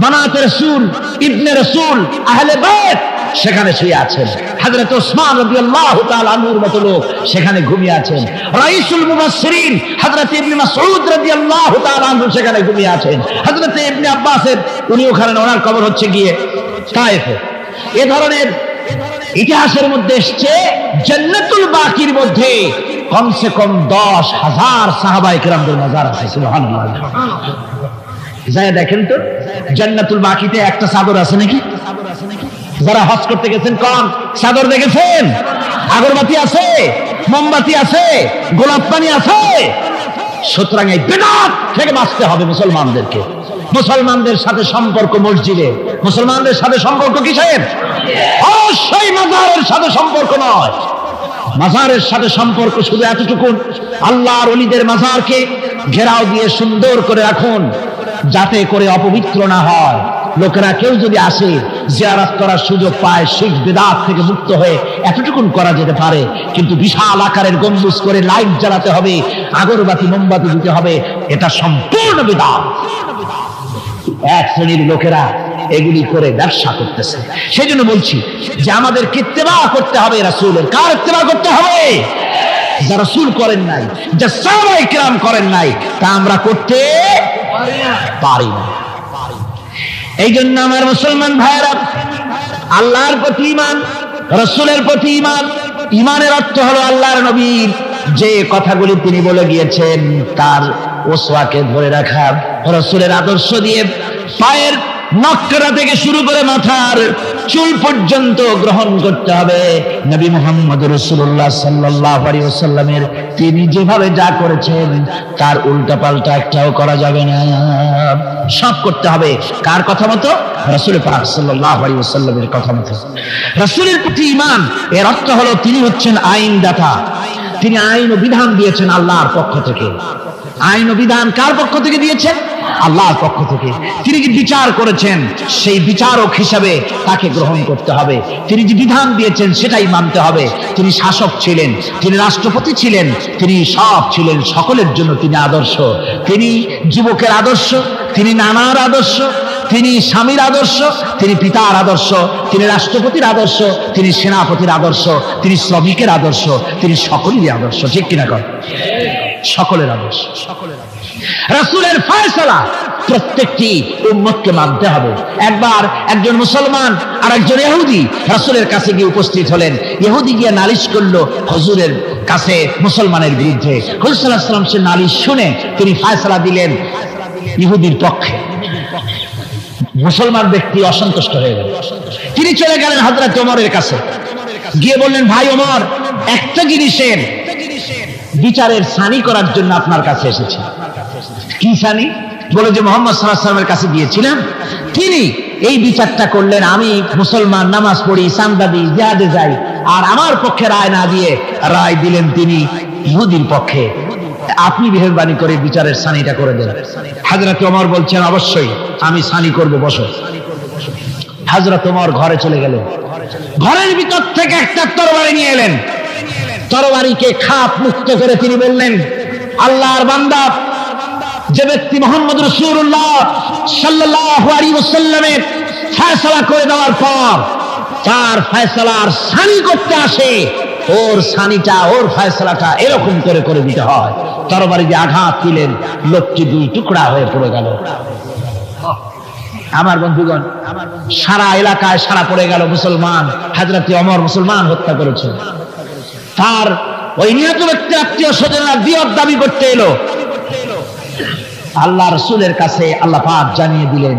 বানাতে রাসূল, ইবনে রাসূল, আহলে বাইত সেখানে শুয়ে আছেন। হযরত ওসমান রাদিয়াল্লাহু তাআলা আনহুর মতো লোক সেখানে ঘুমিয়ে আছেন। রাইসুল মুফাসসিরিন হযরত ইবনে মাসউদ রাদিয়াল্লাহু তাআলা আনহু সেখানে ঘুমিয়ে আছেন। হযরত ইবনে আব্বাসের উনি ওখানে, ওনার কবর হচ্ছে গিয়ে তায়েফে। এ ধরনের ইতিহাসের মধ্যে এসেছে জান্নাতুল বাকির মধ্যে কমসে কম 10,000 সাহাবায়ে কেরামদের মাজার আছে। সুবহানাল্লাহ। যায় দেখেন তো জান্নাতুল বাকিতে একটা চাদর আছে নাকি? যারা হজ করতে গেছেন কোন চাদর দেখেছেন? আগরবাতি আছে, মোমবাতি আছে, গোলাপ পানি আছে। সুতরাং এই বিদআত থেকে বাঁচতে হবে মুসলমানদেরকে। মুসলমানদের সাথে সম্পর্ক মসজিদে, মুসলমানদের সাথে সম্পর্ক কিসের? অবশ্যই মাজারের সাথে সম্পর্ক নয়। মাজারের সাথে সম্পর্ক শুধু এতটুকু, আল্লাহর ওলিদের মাজারকে ঘেরাও দিয়ে সুন্দর করে রাখুন, যাতে করে অপবিত্র না হয়। লোকেরা কেউ যদি আসে জিয়ারত করার সুযোগ পায়, শিরক বিদআত থেকে মুক্ত হয়ে এতটুকুন করা যেতে পারে। কিন্তু বিশাল আকারের গম্বুজ করে লাইট জ্বালাতে হবে, আগরবাতি মোমবাতি দিতে হবে, এটা সম্পূর্ণ বিদআত। এক শ্রেণীর লোকেরা এগুলি করে ব্যবসা করতেছে। সেই জন্য বলছি যে আমাদেরকে ইত্তেবা করতে হবে রাসূলের। কার ইত্তেবা করতে হবে? যা রাসূল করেন নাই, যা সাহাবায়ে কেরাম করেন নাই, তা আমরা করতে পারি না। এই জন্য আমার মুসলমান ভাইয়েরা, আল্লাহর প্রতি ঈমান, রাসূলের প্রতি ঈমান, ঈমানের অর্থ হলো আল্লাহর নবীর যে কথাগুলি তিনি বলে গিয়েছেন তার ওসওয়াকে ধরে রাখা, রাসূলের আদর্শ দিয়ে পায়ের নখকাটা থেকে শুরু করে মাথার চুল পর্যন্ত গ্রহণ করতে হবে। নবী মুহাম্মদ রাসূলুল্লাহ সাল্লাল্লাহু আলাইহি ওয়াসাল্লামের তিনি যেভাবে যা করেছেন তার উল্টা পাল্টা একটাও করা যাবে না, সব করতে হবে কার কথা মতো? রাসূল পাক সাল্লাল্লাহু আলাইহি ওয়াসাল্লামের কথা মতো। রাসূলের প্রতি ঈমান এর অর্থ হলো তিনি হচ্ছেন আইনদাতা, তিনি আইন ও বিধান দিয়েছেন আল্লাহর পক্ষ থেকে। আইন ও বিধান কার পক্ষ থেকে দিয়েছেন? আল্লাহর পক্ষ থেকে। তিনি যে বিচার করেছেন সেই বিচারক হিসাবে তাকে গ্রহণ করতে হবে। তিনি যে বিধান দিয়েছেন সেটাই মানতে হবে। তিনি শাসক ছিলেন, তিনি রাষ্ট্রপতি ছিলেন, তিনি সব ছিলেন, সকলের জন্য তিনি আদর্শ। তিনি যুবকের আদর্শ, তিনি নানার আদর্শ, তিনি স্বামীর আদর্শ, তিনি পিতার আদর্শ, তিনি রাষ্ট্রপতির আদর্শ, তিনি সেনাপতির আদর্শ, তিনি শ্রমিকের আদর্শ, তিনি সকলেরই আদর্শ। ঠিক কিনা কর? সকলের আদর্শ। রাসূলের ফয়সালা প্রত্যেকটি উম্মতকে মানতে হবে। একবার একজন মুসলমান আর একজন ইহুদি রাসূলের কাছে গিয়ে উপস্থিত হলেন। ইহুদি গিয়ে নালিশ করলো হুজুরের কাছে মুসলমানের বিরুদ্ধে। হুজুর সাল্লাল্লাহু আলাইহি ওয়াসাল্লাম সে নালিশ শুনে তিনি ফয়সালা দিলেন ইহুদির পক্ষে। মুসলমান ব্যক্তি অসন্তুষ্ট হয়ে গেল। তিনি চলে গেলেন হযরত ওমরের কাছে, গিয়ে বললেন, ভাই ওমর, একটা জিনিসের বিচারের সানি করার জন্য আপনার কাছে এসেছি। কি সানি? বলে যে মুহাম্মদ সাল্লাল্লাহু আলাইহি ওয়াসাল্লামের কাছে গিয়েছিলাম, তিনি এই বিচারটা করলেন, আমি মুসলমান, নামাজ পড়ি, চাঁদা দিই, জিহাদে যাই, আর আমার পক্ষে রায় না দিয়ে রায় দিলেন তিনি ইহুদির পক্ষে। আপনি মেহেরবানি করে বিচারের সানিটা করে দেন। হযরত ওমর বলছেন, অবশ্যই আমি সানি করব, বসো। হযরত ওমর ঘরে চলে গেলেন। ঘরের ভিতর থেকে একটা তরবারি নিয়ে এলেন। তরবারিকে খাপ মুক্ত করে তিনি বললেন, আল্লাহর বান্দা, যে ব্যক্তি মুহাম্মদ রাসূলুল্লাহ সাল্লাল্লাহু আলাইহি ওয়াসাল্লামের ফয়সালা করে দেওয়ার পর তার ফয়সালার সানি করতে আসে, ওর সানিটা, ওর ফয়সালাটা এরকম করে করে দিতে হয়। তরবারি দিয়ে আঘাত দিলেন, লোকটি দুই টুকরা হয়ে পড়ে গেল। আমার বন্ধুগণ, সারা এলাকায় সারা পড়ে গেল, মুসলমান, হযরত ওমর মুসলমান হত্যা করেছে। তার ওই নিহত ব্যক্তির আত্মীয় স্বজনরা দিয়ত দাবি করতে এলো। আল্লাহ রাসূলের কাছে আল্লাহ পাক জানিয়ে দিলেন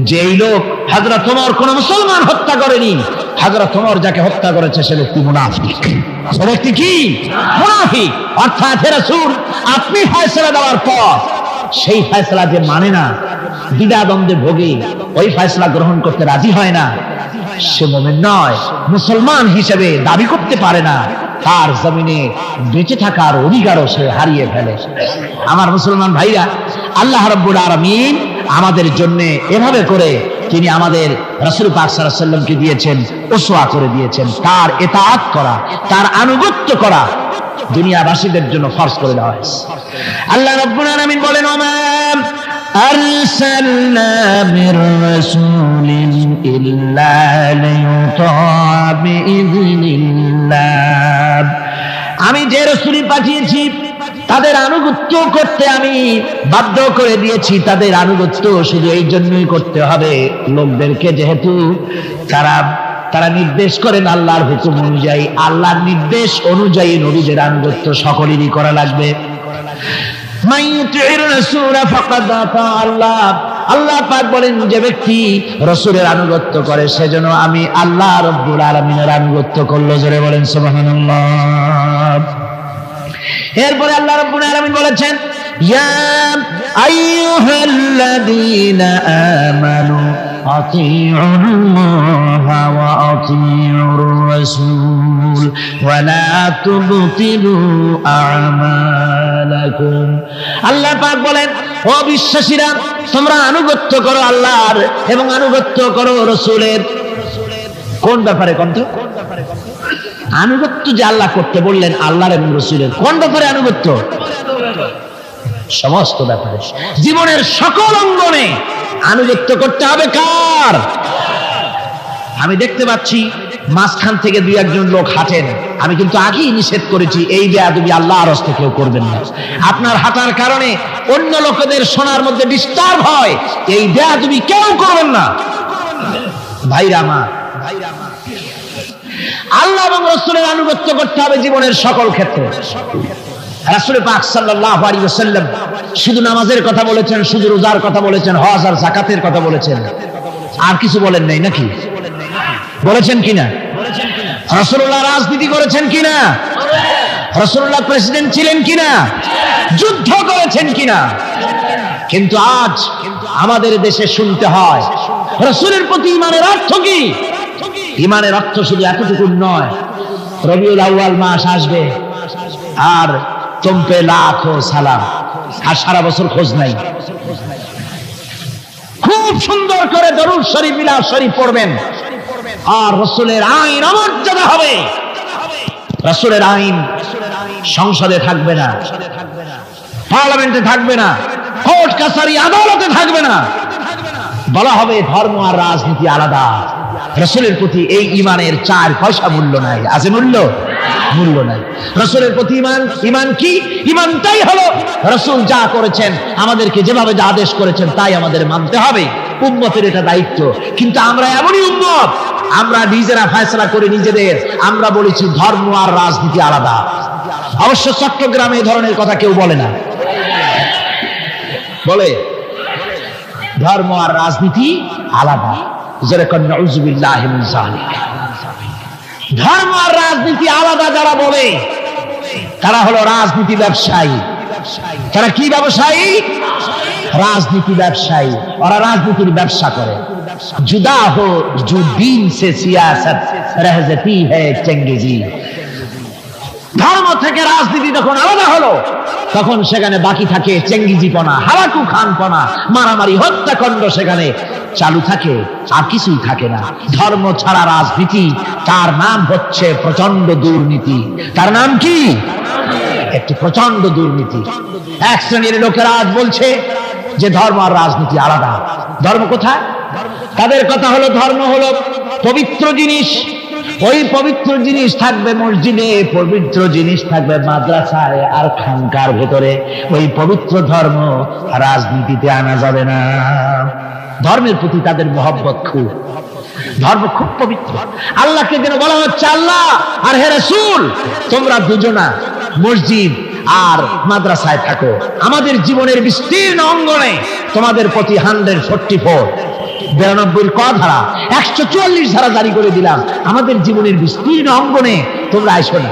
যে এই লোক হযরত ওমর কোন মুসলমান হত্যা করেনি, হযরত ওমর যাকে হত্যা করেছে সে ব্যক্তি মুনাফিক। সে ব্যক্তি কি? মুনাফিক। অর্থাৎ হে রাসূল, আপনি ফয়সালা দেওয়ার পর সেই ফয়সালা যে মানে না, দ্বিধাদ্বন্দ্বে ভোগে, ওই ফয়সালা গ্রহণ করতে রাজি হয় না, সে মুমিন নয়, মুসলমান হিসেবে দাবি করতে পারে না, তার জমিনে বেঁচে থাকার অধিকারও সে হারিয়ে ফেলে। আমার মুসলমান ভাইরা, আল্লাহ রাব্বুল আলামিন আমাদের জন্য এভাবে করে তিনি আমাদের রাসূল পাক সাল্লাল্লাহু আলাইহি ওয়াসাল্লামকে দিয়েছেন, উসওয়া করে দিয়েছেন। তার ইতাআত করা, তার আনুগত্য করা দুনিয়াবাসীদের জন্য ফরজ করে দেওয়া হয়েছে। আল্লাহ রাব্বুল আলামিন বলেন, ওমা আরসালনা মির রাসূলিন ইল্লা লিইউতা বিইذনিল্লাহ। আমি যে রাসূল পাঠিয়েছি তাদের আনুগত্য করতে আমি বাধ্য করে দিয়েছি। তাদের আনুগত্য শুধু এই জন্যই করতে হবে, লোকদেরকে যেহেতু তারা নির্দেশ করেন আল্লাহর হুকুম অনুযায়ী, আল্লাহর নির্দেশ অনুযায়ী নবীদের আনুগত্য সকলেরই করা লাগবে। আল্লাহ পাক বলেন, যে ব্যক্তি রাসূলের আনুগত্য করে সেজন্য আমি আল্লাহ রাব্বুল আলামিনের আনুগত্য করলো। জোরে বলেন সুবহানাল্লাহ। এরপরে আল্লাহ রাব্বুল আলামিন বলেছেন, ইয়া আইয়ুহাল্লাযীনা আমানু আতিউল্লাহা ওয়া আতিউর রাসূল ওয়া লা তুবতিলু আমালাকুম। আল্লাহ পাক বলেন, অবিশ্বাসীরা, তোমরা আনুগত্য করো আল্লাহর এবং আনুগত্য করো রাসূলের। কোন ব্যাপারে? আনুগত্য যে আল্লাহ করতে বললেন আল্লাহর এবং রাসূলের, কোন ব্যাপারে আনুগত্য? সমস্ত ব্যাপারে, জীবনের সকল অঙ্গনে আনুগত্য করতে হবে। কার? আমি দেখতে পাচ্ছি মাঝখান থেকে দুই একজন লোক হাঁটেন, আমি কিন্তু আগেই নিষেধ করেছি এই বেয়াদবি আল্লাহর হস্তে কেউ করবেন না। আপনার হাঁটার কারণে অন্য লোকেদের শোনার মধ্যে ডিস্টার্ব হয়, এই বেয়াদবি কেউ করবেন না। ভাইরা আমার, আল্লাহ এবং রাসূলের আনুগত্য করতে হবে জীবনের সকল ক্ষেত্রে। রাসূল পাক সাল্লাল্লাহু আলাইহি ওয়াসাল্লাম শুধু নামাজের কথা বলেছেন, শুধু রোজার কথা বলেছেন, হজ আর যাকাতের কথা বলেছেন, আর কিছু বলেন নাই নাকি? বলেছেন কিনা? রাসূলুল্লাহ রাজনীতি করেছেন কিনা? রাসূলুল্লাহ প্রেসিডেন্ট ছিলেন কিনা? যুদ্ধ করেছেন কিনা? কিন্তু আজ আমাদের দেশে শুনতে হয় রাসূলের প্রতি ঈমানের অর্থ কি? ঈমানের অর্থ শুধু এতটুকু নয়, রবিউল আউয়াল মাস আসবে আর তোমপে লাখো সালাম, আর সারা বছর খোঁজ নাই। খুব সুন্দর করে দরুদ শরীফ, মিলাদ শরীফ পড়বেন, আর রাসূলের আইন অমর্যাদা হবে। রাসূলের আইন সংসদে থাকবে না, পার্লামেন্টে থাকবে না, কোর্ট কাছারি আদালতে থাকবে না। বলা হবে ধর্ম আর রাজনীতি আলাদা। রাসূলের প্রতি এই ঈমানের 4 পয়সা মূল্য নাই। আছে মূল্য? মূল্য নাই। রাসূলের প্রতি ঈমান কি? ঈমানটাই হলো রাসূল যা করেছেন, আমাদেরকে যেভাবে যা আদেশ করেছেন তাই আমাদের মানতে হবে। উম্মতের এটা দায়িত্ব। কিন্তু আমরা এমনই উম্মত, আমরা নিজেরা ফয়সালা করে নিজেদের, আমরা বলেছি ধর্ম আর রাজনীতি আলাদা। অবশ্য চট্টগ্রামে এই ধরনের কথা কেউ বলে না, বলে ধর্ম আর রাজনীতি আলাদা। যেরকম নাউযুবিল্লাহি মিন যালিক। ধর্ম আর রাজনীতি আলাদা যারা বলে তারা হলো রাজনীতি ব্যবসায়ী। তারা কি ব্যবসায়ী? রাজনীতি ব্যবসায়ী। ওরা রাজনীতির ব্যবসা করে। जुदा हो जो दीन से सियासत रह जाती है चंगेजी। ধর্ম থেকে রাজনীতি যখন আলাদা হলো তখন সেখানে বাকি থাকে চেঙ্গিজিপনা, হালাকু খানপনা, মারামারি, হত্যাকাণ্ড সেখানে চালু থাকে, আর কিছুই থাকে না। ধর্ম ছাড়া রাজনীতি, তার নাম হচ্ছে প্রচন্ড দুর্নীতি। তার নাম কি? একটি প্রচন্ড দুর্নীতি। এক শ্রেণীর লোকেরা আজ বলছে যে ধর্ম আর রাজনীতি আলাদা। ধর্ম কোথায়? তাদের কথা হলো ধর্ম হলো পবিত্র জিনিস, ওই পবিত্র জিনিস থাকবে মসজিদে, পবিত্র জিনিস থাকবে মাদ্রাসায় আর খানকার ভেতরে। ওই পবিত্র ধর্ম রাজনীতিতে আনা যাবে না। ধর্মের প্রতি তাদের মহব্বত খুব। ধর্ম খুব পবিত্র। আল্লাহকে যেন বলা হচ্ছে আল্লাহ আর হে রাসূল তোমরা দুজনা মসজিদ আর মাদ্রাসায় থাকো, আমাদের জীবনের বিস্তীর্ণ অঙ্গনে তোমাদের প্রতি 144 92 ক ধারা 144 ধারা জারি করে দিলাম। আমাদের জীবনের বিস্তীর্ণ অঙ্গনে তোমরা আইসো না,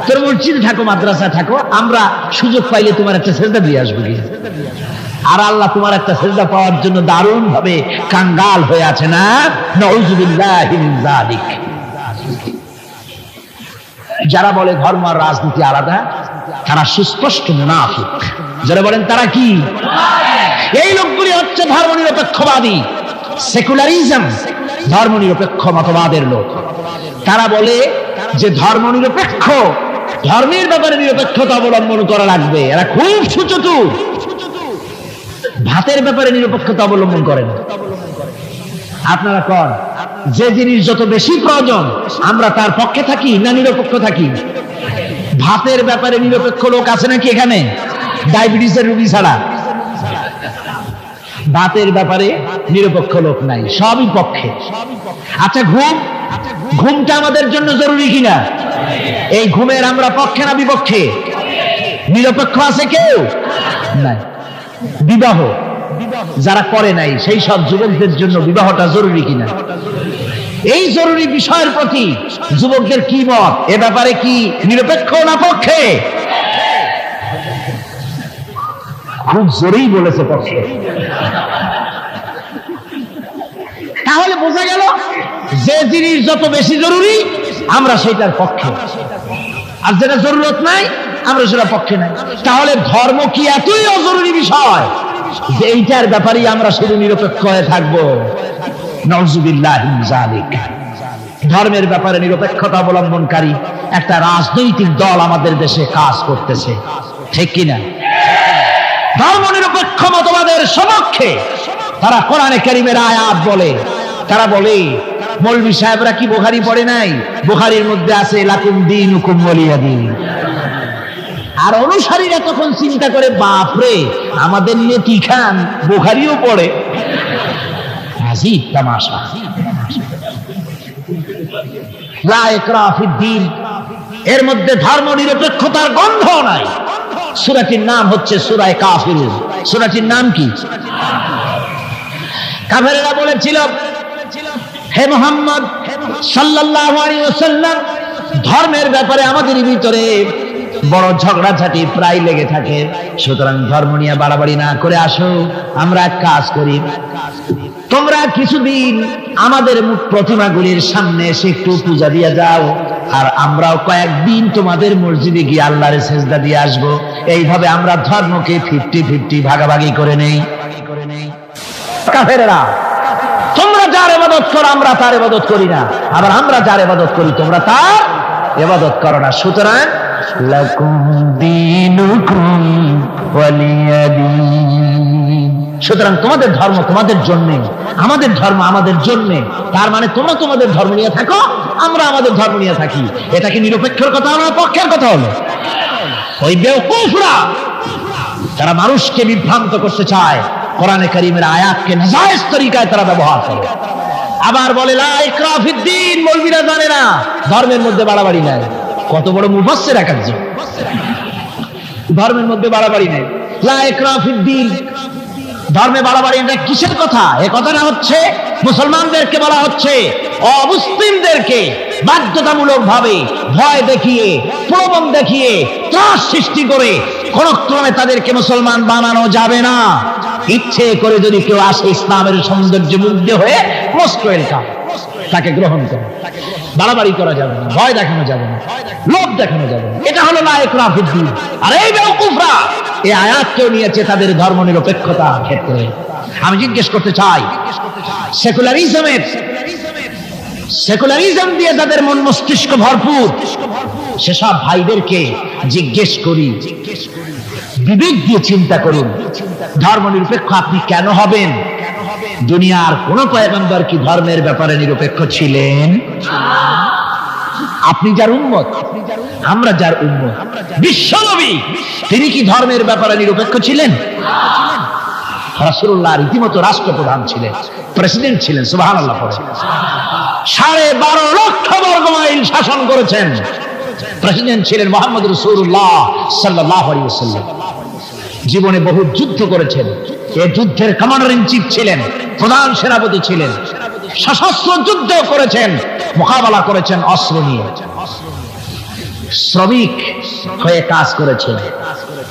তোর মসজিদে থাকো, মাদ্রাসায় থাকো, আমরা সুযোগ পাইলে তোমার একটা সেজদা দিয়ে আসবো। আর আল্লাহ তোমার একটা সেজদা পাওয়ার জন্য দারুণ ভাবে কাঙ্গাল হয়ে আছে না? নাউযুবিল্লাহি মিন যালিক। যারা বলে ধর্ম আর রাজনীতি আলাদা তারা সুস্পষ্ট মুনাফিক। যারা বলেন তারা কি? এই লোকগুলি হচ্ছে ধর্মনিরপেক্ষবাদী, সেকুলারিজম, ধর্মনিরপেক্ষ মতবাদের লোক। তারা বলে যে ধর্মনিরপেক্ষ, ধর্মের ব্যাপারে নিরপেক্ষতা অবলম্বন করা লাগবে। এরা খুব সুচতুর। ভাতের ব্যাপারে নিরপেক্ষতা অবলম্বন করেন। আপনারা কন যে জিনিস যত বেশি প্রয়োজন আমরা তার পক্ষে থাকি না নিরপেক্ষ থাকি? ভাতের ব্যাপারে নিরপেক্ষ লোক আছে নাকি এখানে? ডায়াবেটিসের রোগী ছাড়া ভাতের ব্যাপারে নিরপেক্ষ লোক নাই, সবই পক্ষে। আচ্ছা ঘুম, ঘুমটা আমাদের জন্য জরুরি কিনা? এই ঘুমের আমরা পক্ষে না বিপক্ষে? নিরপেক্ষ আছে কেউ? নাই। বিবাহ যারা করে নাই সেই সব যুবকদের জন্য বিবাহটা জরুরি কিনা? এই জরুরি বিষয়ের প্রতি যুবকদের কি মত? এ ব্যাপারে কি নিরপেক্ষ না পক্ষে? খুব জোরেই বলেছে পক্ষে। তাহলে বোঝা গেল যে জিনিস যত বেশি জরুরি আমরা সেটার পক্ষে, আর যেটা জরুরত নাই আমরা সেটা পক্ষে নাই। তাহলে ধর্ম কি এতই অজরুরি বিষয় যে এইটার ব্যাপারেই আমরা শুধু নিরপেক্ষ হয়ে থাকবো। নাউযুবিল্লাহি মিন যালিক। ধর্মের ব্যাপারে নিরপেক্ষতা অবলম্বনকারী একটা রাজনৈতিক দল আমাদের দেশে কাজ করতেছে, ঠিক কিনা? ধর্ম নিরপেক্ষ মতবাদের সপক্ষে তারা কোরআনে কারীমের আয়াত বলে, তারা বলে মৌলভী সাহেবরা কি বুখারী পড়ে নাই? বুখারীর মধ্যে আছে লাকুম দীনুকুম ওয়ালিয়া দীন। আর অনুসারীরা তখন চিন্তা করে, বাপরে, আমাদের নেতি খান বুখারীও পড়ে। আজীব তামাশা। লা ইকরাহা ফিদ্দীন, এর মধ্যে ধর্ম নিরপেক্ষতার গন্ধ নাই। সূরাটির নাম হচ্ছে সূরা কাফিরুন। সূরাটির নাম কি? কাফেরেরা বলেছিল, হে মুহাম্মদ সাল্লাল্লাহু আলাইহি ওয়াসাল্লাম, ধর্মের ব্যাপারে আমাদের ভিতরে বড় ঝগড়াঝাটি প্রায় লেগে থাকে, সুতরাং ধর্ম নিয়ে বাড়াবাড়ি না করে আসো, আমরা এক কাজ করি, তোমরা কিছুদিন আমাদের প্রতিমাগুলির সামনে এসে একটু পূজা দিয়ে যাও, আর আমরাও কয়েকদিন তোমাদের মসজিদে গিয়ে আল্লাহর সেজদা দিয়ে আসবো। এইভাবে আমরা ধর্মকে 50-50 ভাগাভাগি করে নেই। কাফেরেরা, তোমরা যার ইবাদত করো আমরা তার ইবাদত করি না, আবার আমরা যার ইবাদত করি তোমরা তার ইবাদত করো না, সুতরাং লাকুম দীনুকুম ওয়ালিয়া দীন। সুতরাং তোমাদের ধর্ম তোমাদের জন্য, আমাদের ধর্ম আমাদের জন্য। তার মানে তোমরা তোমাদের ধর্ম নিয়ে থাকো, আমরা আমাদের ধর্ম নিয়ে থাকি। এটা কি নিরপেক্ষের কথা হলো না পক্ষের কথা হলো? ওই বেওকুফরা যারা মানুষকে বিভ্রান্ত করতে চায়, কোরআনে কারীমের আয়াতকে নাজায়েজ তরিকায় তারা ব্যবহার করে। আবার বলে লা ইকরাহা ফিদ্দীন, মৌলবীরা জানে না ধর্মের মধ্যে বাড়াবাড়ি নাই। কত বড় মুফাসসির একজন, ধর্মের মধ্যে বাড়াবাড়ি নেই। লা ইকরাহা ফিদ্দীন, ধর্মে বাড়াবাড়ি এটা কিসের কথা? এ কথাটা হচ্ছে মুসলমানদেরকে বলা হচ্ছে অমুসলিমদেরকে বাধ্যতামূলক ভাবে ভয় দেখিয়ে, প্রলোভন দেখিয়ে, ত্রাস সৃষ্টি করে কোন ক্রমে তাদেরকে মুসলমান বানানো যাবে না। ইচ্ছে করে যদি কেউ আসে ইসলামের সৌন্দর্যে মুগ্ধ হয়ে, মোস্ট ওয়েলকাম, তাকে গ্রহণ করে। বাড়াবাড়ি করা যাবে না, ভয় দেখানো যাবে না, লোভ দেখানো যাবে না। এটা হলো লা ইকরাহা ফিদ্দীন। আর এই বেওকুফরা এই আয়াতকেও নিয়েছে তাদের ধর্ম নিরপেক্ষতার ক্ষেত্রে। আমি জিজ্ঞেস করতে চাই, সেকুলারিজম দিয়ে যাদের মন মস্তিষ্ক ভরপুর, সেসব ভাইদেরকে জিজ্ঞেস করি, বিবেক দিয়ে চিন্তা করুন, ধর্ম নিরপেক্ষ আপনি কেন হবেন? দুনিয়ার কোন পয়গম্বর কি ধর্মের ব্যাপারে নিরপেক্ষ ছিলেন? আপনি যার উম্মত, আমরা যার উম্মত, বিশ্বনবী তিনি কি ধর্মের ব্যাপারে নিরপেক্ষ ছিলেন? রাসূলুল্লাহ রীতিমতো রাষ্ট্রপ্রধান ছিলেন, প্রেসিডেন্ট ছিলেন। সুবহানাল্লাহ। 12.5 লক্ষ বর্গ মাইল শাসন করেছেন। প্রেসিডেন্ট ছিলেন মুহাম্মদ রাসূলুল্লাহ সাল্লাল্লাহু আলাইহি ওয়াসাল্লাম। জীবনে বহু যুদ্ধ করেছেন। এই যুদ্ধের কমান্ডার ইন চিফ ছিলেন, প্রধান সেনাপতি ছিলেন। সশস্ত্র যুদ্ধ করেছেন, মোকাবেলা করেছেন অস্ত্র নিয়ে। শ্রমিক হয়ে কাজ করেছেন,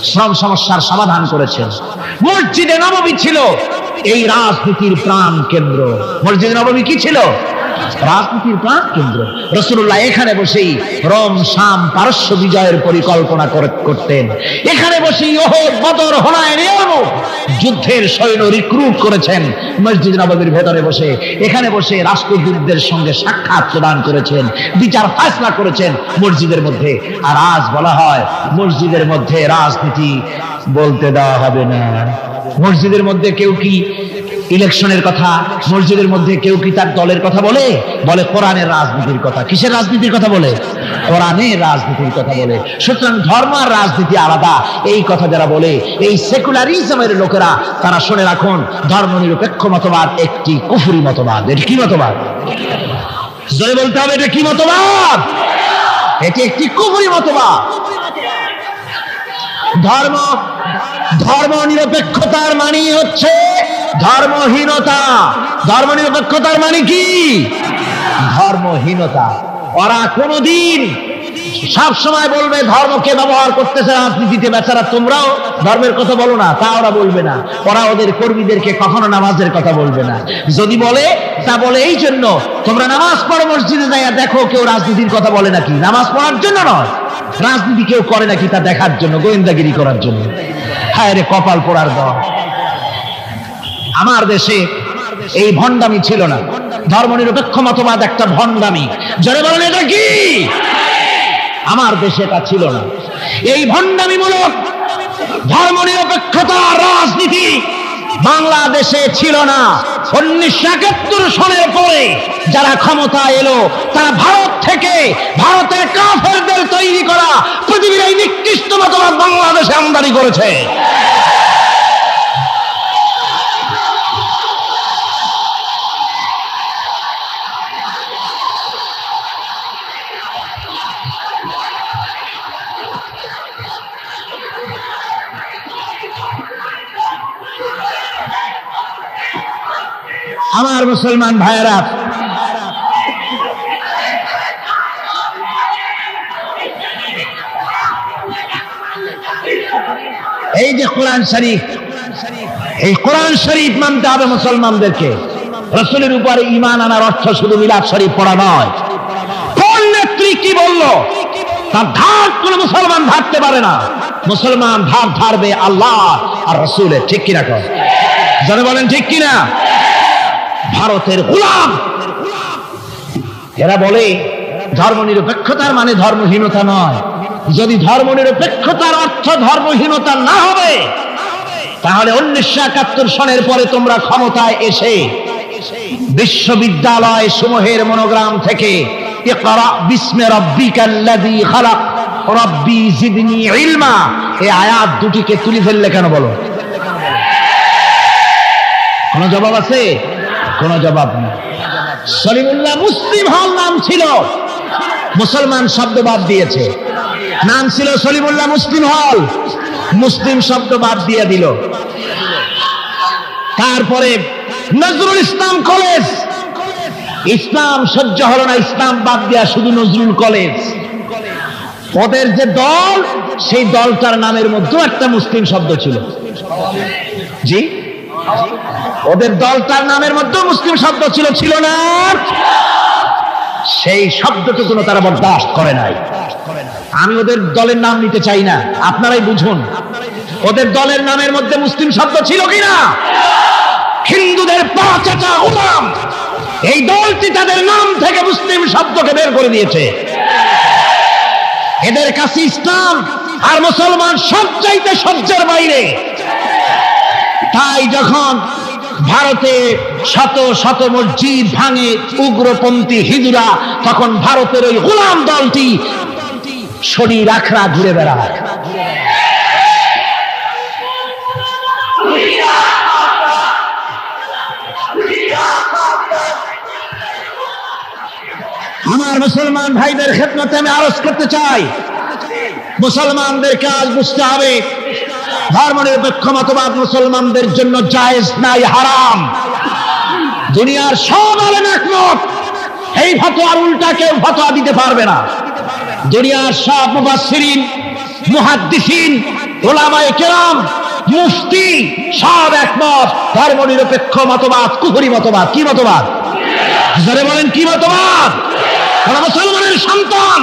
শ্রম সমস্যার সমাধান করেছেন। মসজিদে নববী ছিল এই রাজনীতির প্রাণ কেন্দ্র। মসজিদে নববী কি ছিল? রাজনীতির প্রাণ কেন্দ্র। রাসূলুল্লাহ এখানে বসেই রোম, শাম, পারস্য বিজয়ের পরিকল্পনা করতেন। এখানে বসেই উহুদ, বদর, হুনাইন যুদ্ধের সৈন্য রিক্রুট করেছেন মসজিদ নববীর ভেতরে বসে। এখানে বসে রাষ্ট্রদূতদের সঙ্গে সাক্ষাৎ প্রদান করেছেন, বিচার ফায়সালা করেছেন মসজিদের মধ্যে। আর আজ বলা হয় মসজিদের মধ্যে রাজনীতি বলতে দেওয়া হবে না। মসজিদের মধ্যে কেউ কি ইলেকশনের কথা, মসজিদের মধ্যে কেউ কি তার দলের কথা বলে? বলে কোরআনের রাজনীতির কথা। কিসের রাজনীতির কথা বলে? কোরআনের রাজনীতির কথা বলে। সুতরাং ধর্ম আর রাজনীতি আলাদা, এই কথা যারা বলে, এই সেকুলারিজমের লোকেরা, তারা শুনে রাখুন, ধর্ম নিরপেক্ষ মতবাদ একটি কুফরি মতবাদ। এটা কি মতবাদ? জোরে বলতে হবে, এটা কি মতবাদ? এটি একটি কুফরি মতবাদ। ধর্ম নিরপেক্ষতার মানে হচ্ছে ধর্মহীনতা। ধর্ম নিরপেক্ষতার মানে কি? ধর্মহীনতা। ওরা কোনদিন সব সময় বলবে ধর্মকে ব্যবহার করতেছে রাজনীতিতে। বেচারা তোমরাও ধর্মের কথা বলো না, তা ওরা বলবে না। ওরা ওদের কর্মীদেরকে কখনো নামাজের কথা বলবে না। যদি বলে, তা বলে এই জন্য, তোমরা নামাজ পড়ো মসজিদে যাইয়া দেখো কেউ রাজনীতির কথা বলে নাকি। নামাজ পড়ার জন্য নয়, রাজনীতি কেউ করে নাকি তা দেখার জন্য, গোয়েন্দাগিরি করার জন্য। হায় রে কপাল পোড়ার দল। আমার দেশে এই ভণ্ডামি ছিল না। ধর্মনিরপেক্ষ মতবাদ একটা ভণ্ডামি। যারা বলেন এটা কি? আমার দেশে এটা ছিল না। এই ভণ্ডামিমূলক ধর্মনিরপেক্ষতা রাজনীতি বাংলাদেশে ছিল না। 1971 সনের পরে যারা ক্ষমতা এলো তারা ভারত থেকে, ভারতের কাফেরদের তৈরি করা পৃথিবীর এই নিকৃষ্ট মতবাদ বাংলাদেশে আমদানি করেছে। আমার মুসলমান ভাইয়েরা, এই যে কোরআন শরীফ, এই কোরআন শরীফ মানতে হবে মুসলমানদেরকে। রাসূলের উপরে ঈমান আনার অর্থ শুধু মিলাদ শরীফ পড়া নয়। কোন নেত্রী কি বলল তার ধার কোন মুসলমান ধারতে পারে না। মুসলমান ধার ধারবে আল্লাহ আর রাসূলের। ঠিক কিনা? কর যারা বলেন ঠিক কিনা? ভারতের গোলাম এরা বলে ধর্মনিরপেক্ষতার মানে ধর্মহীনতা নয়। যদি ধর্মনিরপেক্ষতার অর্থ ধর্মহীনতা না হবে তাহলে 1971 সনের পরে তোমরা ক্ষমতায় এসে বিশ্ববিদ্যালয় সমূহের মনোগ্রাম থেকে ইকরা বিসমি রাব্বিকাল্লাযী খালাক রাব্বি জিদনি ইলমা এই আয়াত দুটিকে তুলে ফেললে কেন বলো? কোন জবাব আছে? কোন জবাব নেই। সলিমুল্লাহ মুসলিম হল নাম ছিল, মুসলমান শব্দ বাদ দিয়েছে। নাম ছিল সলিমুল্লাহ মুসলিম হল, মুসলিম শব্দ বাদ দিয়ে দিল। তারপরে নজরুল ইসলাম কলেজ, ইসলাম সহ্য হলো না, ইসলাম বাদ দিয়া শুধু নজরুল কলেজ। ওদের যে দল, সেই দলটার নামের মধ্যেও একটা মুসলিম শব্দ ছিল। জি, ওদের দলটার নামের মধ্যে মুসলিম শব্দ ছিল, ছিল না? সেই শব্দটুকু তারা বরদাস্ত করে নাই। আমি ওদের দলের নাম নিতে চাই না, আপনারাই বুঝুন ওদের দলের নামের মধ্যে মুসলিম শব্দ ছিল কিনা। হিন্দুদের পাঁচটা গোলাম, এই দলটি তাদের নাম থেকে মুসলিম শব্দকে বের করে দিয়েছে। এদের কাছে ইসলাম আর মুসলমান সবচাইতে সহ্যের বাইরে। তাই যখন ভারতে শত শত মসজিদ ভাঙে উগ্রপন্থী হিন্দুরা, তখন ভারতের ওই গোলাম দলটি শরীর আখড়া ঘুরে বেড়ায়। আমার মুসলমান ভাইদের খেদমতে আমি আরজ করতে চাই, মুসলমানদের কাজ বুঝতে হবে ধর্মনিরপেক্ষ মতবাদ মুসলমানদের জন্য জায়েজ নাই, হারাম। দুনিয়ার সব আলেম একমত, এই ফতোয়ার উল্টা কেউ ফতোয়া দিতে পারবে না। দুনিয়ার সব মুফাসসিরিন, মুহাদ্দিসিন, উলামায়ে কেরাম, মুফতি সব একমত ধর্মনিরপেক্ষ মতবাদ কুফরি মতবাদ। কি মতবাদ? যারা বলেন কি মতবাদ? ওরা মুসলমানের সন্তান,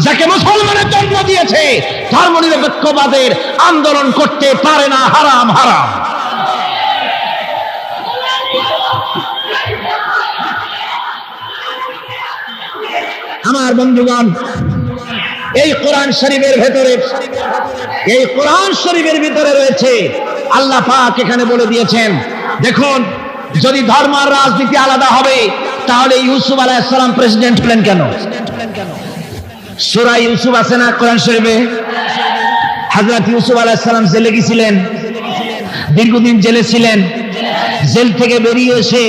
যাকে মুসলমানের জন্ম দিয়েছে, ধর্মনিরপেক্ষবাদের আন্দোলন করতে পারে না, হারাম হারাম। আমার বন্ধুগণ, এই কোরআন শরীফের ভেতরে, এই কোরআন শরীফের ভিতরে রয়েছে, আল্লাহ পাক এখানে বলে দিয়েছেন, দেখুন যদি ধর্ম আর রাজনীতি আলাদা হবে তাহলে ইউসুফ আলাইহিস সালাম প্রেসিডেন্ট হলেন কেন? সূরা ইউসুফ আছে না কোরআন শরীফে? হযরত ইউসুফ আলাইহিস সালাম জেলে গিয়েছিলেন, দীর্ঘদিন জেলে ছিলেন। জেল থেকে বেরিয়ে এসে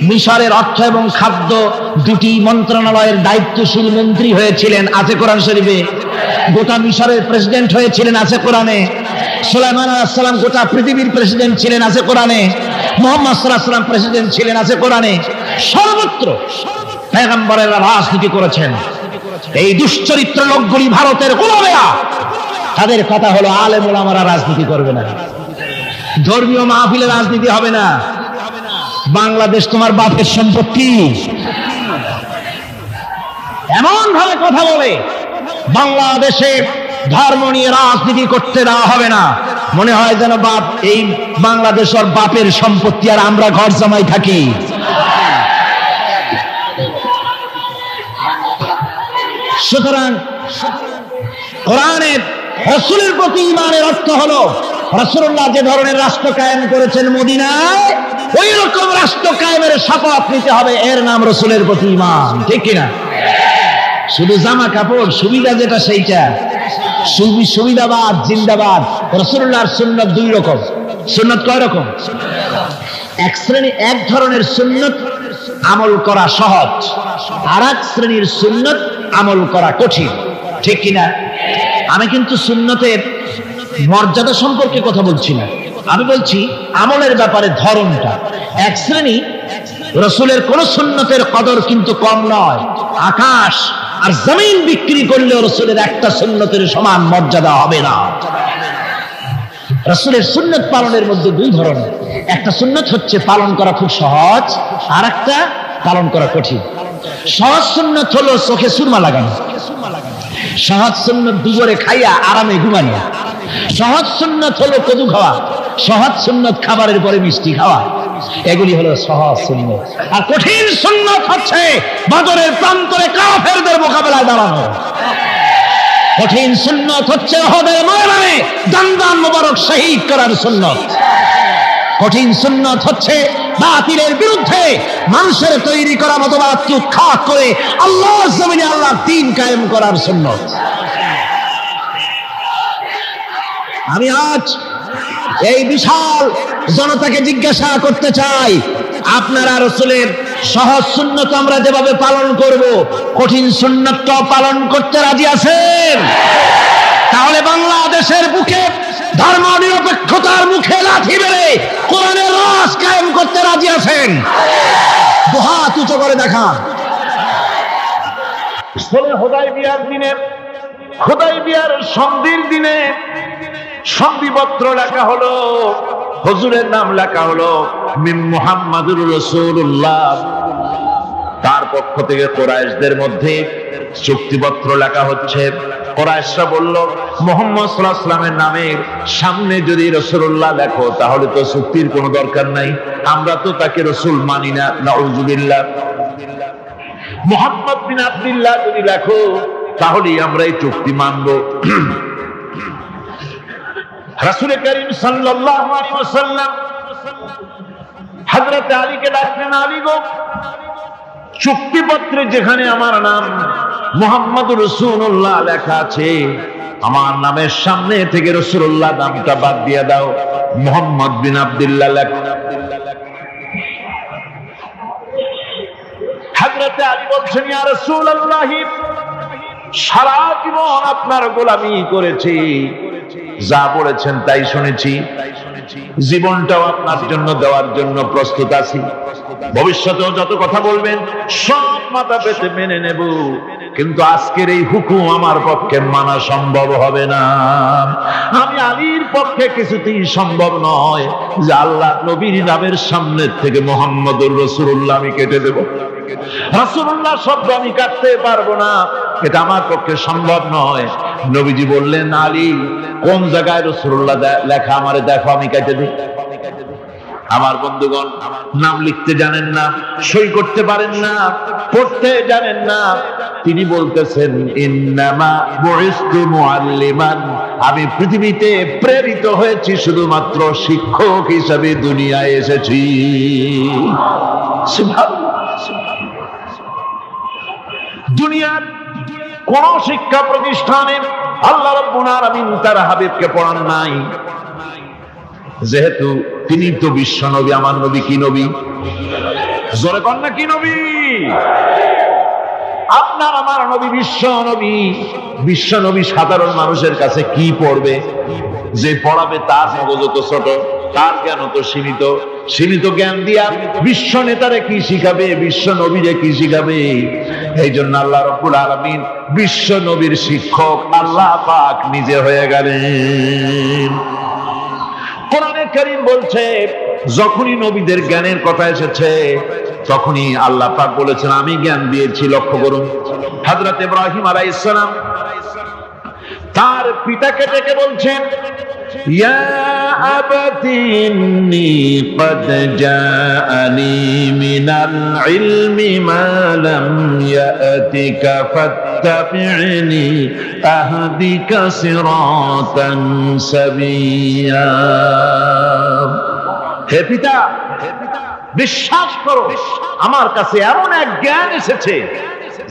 মিশরের অর্থ এবং খাদ্য দুটি মন্ত্রণালয়ের দায়িত্বশীল মন্ত্রী হয়েছিলেন, আছে কোরআন শরীফে। গোটা মিশরের প্রেসিডেন্ট হয়েছিলেন, আছে কোরআনে। সুলাইমান আলাইহিস সালাম গোটা পৃথিবীর প্রেসিডেন্ট ছিলেন, আছে কোরআনে। মুহাম্মদ সাল্লাল্লাহু আলাইহি ওয়াসাল্লাম প্রেসিডেন্ট ছিলেন, আছে কোরআনে। সর্বত্র পয়গম্বরেরা রাজনীতি করেছেন। এই দুশ্চরিত্র লোকগুলি ভারতের গোলামেরা, তাদের কথা হলো আলেম ওলামারা রাজনীতি করবে না, ধর্মীয় মাহফিলে রাজনীতি হবে না। বাংলাদেশ তোমার বাপের সম্পত্তি, এমন ভাবে কথা বলে বাংলাদেশে ধর্ম নিয়ে রাজনীতি করতে দেওয়া হবে না। মনে হয় যেন বাপ এই বাংলাদেশের বাপের সম্পত্তি আর আমরা ঘর জামাই থাকি। সুতরাং কোরআনের রাসূলের প্রতি ঈমানের অর্থ হলো রাসূলুল্লাহ যে ধরনের রাষ্ট্র কায়েম করেছেন মদিনায়, ওই রকম রাষ্ট্র কায়েমের শপথ নিতে হবে, এর নাম রাসূলের প্রতি ঈমান। ঠিক কিনা? শুধু জামা কাপড় সুবিধা যেটা সেইটা, সুবিধাবাদ জিন্দাবাদ। রাসূলুল্লাহর সুন্নাত দুই রকম। সুন্নাত কয় রকম? এক ধরনের সুন্নাত আমল করা সহজ, আর এক শ্রেণীর সুন্নাত আমল করা কঠিন। ঠিক কিনা? আমি কিন্তু সুন্নতের মর্যাদা সম্পর্কে কথা বলছি না, আমি বলছি আমলের ব্যাপারে ধরনটা। এক শ্রেণী রাসূলের কোন সুন্নতের কদর কিন্তু কম নয়, আকাশ আর জমিন বিক্রি করলেও রাসূলের একটা সুন্নতের সমান মর্যাদা হবে না। রাসূলের সুন্নত পালনের মধ্যে দুই ধরনের, একটা সুন্নত হচ্ছে পালন করা খুব সহজ, আর একটা পালন করা কঠিন। সহজ সুন্নত হলো চোখে সুরমা লাগানো, সহজ সুন্নত দুপুরে খাইয়া আরামে ঘুমানো, সহজ সুন্নত হলো কদু খাওয়া, সহজ সুন্নত খাবারের পরে মিষ্টি খাওয়া, এগুলি হলো সহজ সুন্নত। আর কঠিন সুন্নত হচ্ছে বদরের প্রান্তরে কাফেরদের মোকাবেলায় দাঁড়ানো। কঠিন সুন্নত হচ্ছে উহুদের ময়দানে দান মোবারক শহীদ করার সুন্নত। কঠিন সুন্নত হচ্ছে বাতিলের বিরুদ্ধে মানুষের তৈরি করা মতবাদকে উৎখাত করে আল্লাহর জমিনে আল্লাহর দ্বীন কায়েম করার সুন্নত। আমি আজ এই বিশাল জনতাকে জিজ্ঞাসা করতে চাই, আপনারা রাসূলের সহজ সুন্নত আমরা যেভাবে পালন করব, কঠিন সুন্নতটাও পালন করতে রাজি আছেন? তাহলে বাংলাদেশের বুকে ধর্ম নিরপেক্ষতার মুখে লাথি মেরে কোরআনের রাজ কায়েম করতে রাজি আছেন? দুহাত উঁচু করে দেখান। হুদায়বিয়ার দিনে, হুদায়বিয়ার সন্ধির দিনে সন্ধিপত্র লেখা হলো, হুজুরের নাম লেখা হলো মিন মুহাম্মাদুর রাসূলুল্লাহ। তার পক্ষ থেকে কুরাইশদের মধ্যে চুক্তিপত্র লেখা হচ্ছে। কুরাইশরা বলল, মুহাম্মদ সাল্লাল্লাহু আলাইহি ওয়াসাল্লামের নামের সামনে যদি রাসূলুল্লাহ লেখো তাহলে তো চুক্তির কোনো দরকার নাই, আমরা তো তাকে রাসূল মানি না, নাউযুবিল্লাহ। মুহাম্মদ বিন আব্দুল্লাহ যদি লেখো তাহলে আমরা এই চুক্তি মানব। রাসূল করিম সাল্লাল্লাহু আলাইহি ওয়াসাল্লাম হযরত আলীকে ডাকলেন, আলী গো, চুক্তিপত্রে যেখানে আমার নাম মুহাম্মদুর রাসূলুল্লাহ লেখা আছে, আমার নামের সামনে থেকে রাসূলুল্লাহ নামটা বাদ দিয়ে দাও, মুহাম্মদ বিন আব্দুল্লাহ লেখো। হযরত আলী বলছেন, ইয়া রাসূলুল্লাহ, সারা জীবন আপনার গোলামি করেছি, যা বলেছেন তাই শুনেছি, জীবনটাও আপনার জন্য দেওয়ার জন্য প্রস্তুত আছি, ভবিষ্যতেও যত কথা বলবেন সব মাথা পেতে মেনে নেব, কিন্তু আজকের এই হুকুম আমার পক্ষে মানা সম্ভব হবে না। আমি আলীর পক্ষে কিছুতেই সম্ভব নয় যে আল্লাহ নবীর নামের সামনে থেকে মুহাম্মদুর রাসূলুল্লাহ আমি কেটে দেব, রাসূলুল্লাহ শব্দ আমি কাটতে পারবো না, এটা আমার পক্ষে সম্ভব নয়। নবীজি বললেন, আলী, কোন জায়গায় রাসূলুল্লাহ লেখা আমারে দেখো, আমি কেটে দিই। আমার বন্ধুগণ, নাম লিখতে জানেন না, সই করতে পারেন না, পড়তে জানেন না, তিনি বলতেছেন, ইন্নামা বুইসতু মুআল্লিমান, আমি পৃথিবীতে প্রেরিত হয়েছি শুধুমাত্র শিক্ষক হিসেবে দুনিয়ায় এসেছি। দুনিয়ার কোন শিক্ষা প্রতিষ্ঠানে আল্লাহ রাব্বুল আলামিন তার হাবিবকে পড়ান নাই, যেহেতু তিনি তো বিশ্ব নবী। আমার নবী কি নবী? জোরে কন না, কি নবী? আপনার আমার নবী বিশ্ব নবী। বিশ্ব নবী সাধারণ মানুষের কাছে কি পড়বে? যে পড়াবে তার মগজ তো ছোট, তার জ্ঞান তো সীমিত। সীমিত জ্ঞান দিয়া বিশ্ব নেতারে কি শিখাবে, বিশ্ব নবীরে কি শিখাবে? এই জন্য আল্লাহ রাব্বুল আলামিন বিশ্ব নবীর শিক্ষক আল্লাহ পাক নিজে হয়ে গেলেন। কোরআনে কারীম বলছে, যখনই নবীদের জ্ঞানের কথা এসেছে তখনই আল্লাহ পাক বলেছেন, আমি জ্ঞান দিয়েছি। লক্ষ্য করুন, হযরত ইব্রাহিম আলাইহিস সালাম তার পিতাকে ডেকে বলছেন, يا أبت إني قد جاءني من العلم ما لم يأتك فاتبعني أهدك صراطا سويا হে পিতা, বিশ্বাস করো আমার কাছে এমন এক জ্ঞান এসেছে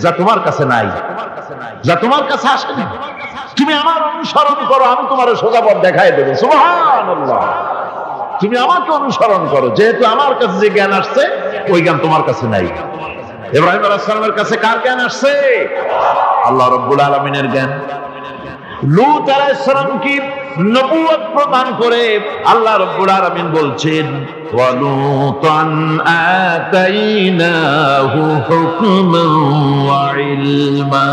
যা তোমার কাছে নাই, যা তোমার কাছে আসেনি। তুমি আমার অনুসরণ করো, আমি তোমার সোজা পথ দেখাই দেবো। সুবহানাল্লাহ। তুমি আমাকে অনুসরণ করো, যেহেতু আমার কাছে যে জ্ঞান আসছে ওই জ্ঞান তোমার কাছে নাই। ইব্রাহিম আলাইহিস সালামের কাছে কার জ্ঞান আসছে? আল্লাহ রাব্বুল আলামিনের জ্ঞান। লূত আলাইহিস সালাম কি নবুয়ত প্রদান করে আল্লাহ রাব্বুল আলামিন বলছেন, ওয়া লূতান আতাইনাহু হুকমান ওয়া ইলমা।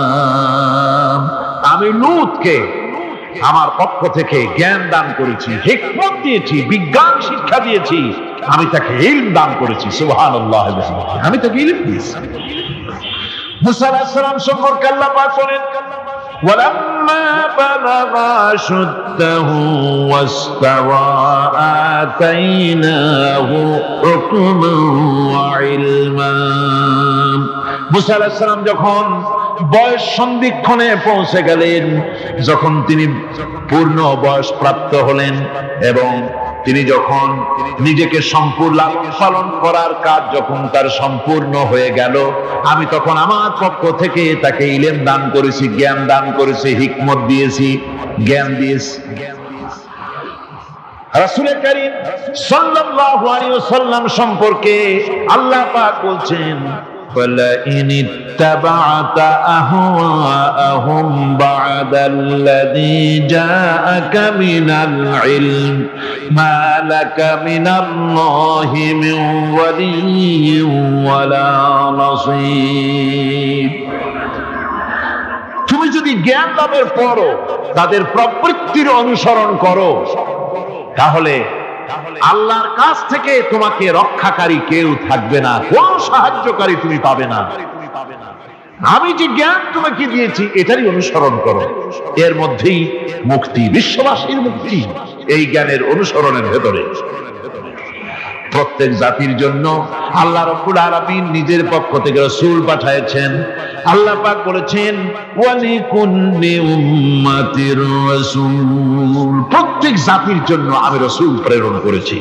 আমি লূতকে আমার পক্ষ থেকে জ্ঞান দান করেছি, হিকমত দিয়েছি, বিজ্ঞান শিক্ষা দিয়েছি, আমি তাকে ইলম দান করেছি। সুবহানাল্লাহ। আমি তাকে ইলম দিয়েছি। মুসা আলাইহিস সালাম সম্পর্কে আল্লাহ পাক বলেন, ওয়ালাম্মা বালাগা আশুদ্দাহু ওয়াস্তাওয়া আতাইনাহু হুকমান ওয়া ইলমা। মুসা আলাইহিস সালাম যখন বয়স সন্ধিক্ষণে পৌঁছে গেলেন, যখন তিনি পূর্ণ বয়স প্রাপ্ত হলেন এবং তিনি যখন নিজেকে সম্পূর্ণ লালন পালন করার কাজ যখন তার সম্পূর্ণ হয়ে গেল, আমি তখন আমার পক্ষ থেকে তাকে ইলম দান করেছি, জ্ঞান দান করেছি, হিকমত দিয়েছি, জ্ঞান দিয়েছি। রাসূল কারীম সাল্লাল্লাহু আলাইহি ওয়াসাল্লাম সম্পর্কে আল্লাহ পাক বলছেন, وَلَئِنِ اتَّبَعْتَ أَهْوَاءَهُمْ بَعْدَ الَّذِي جَاءَكَ مِنَ الْعِلْمِ مَا لَكَ مِنَ اللَّهِ مِنْ وَلِيٍّ وَلَا نَصِيرٍ। তুমি যদি জ্ঞান লাভের পরও তাদের প্রবৃত্তির অনুসরণ করো, তাহলে আল্লাহর কাছ থেকে তোমাকে রক্ষাকারী কেউ থাকবে না, কোন সাহায্যকারী তুমি পাবে না। আমি যে জ্ঞান তোমাকে দিয়েছি এটারই অনুসরণ করো, এর মধ্যেই মুক্তি, বিশ্ববাসীর মুক্তি এই জ্ঞানের অনুসরণের ভেতরে। প্রত্যেক জাতির জন্য আল্লাহ রাব্বুল আলামিন নিজের পক্ষ থেকে রাসূল পাঠিয়েছেন। আল্লাহ পাক বলেছেন, ওয়ালিকুল্লি উম্মাতির রাসূল। প্রত্যেক জাতির জন্য আমি রাসূল প্রেরণ করেছি।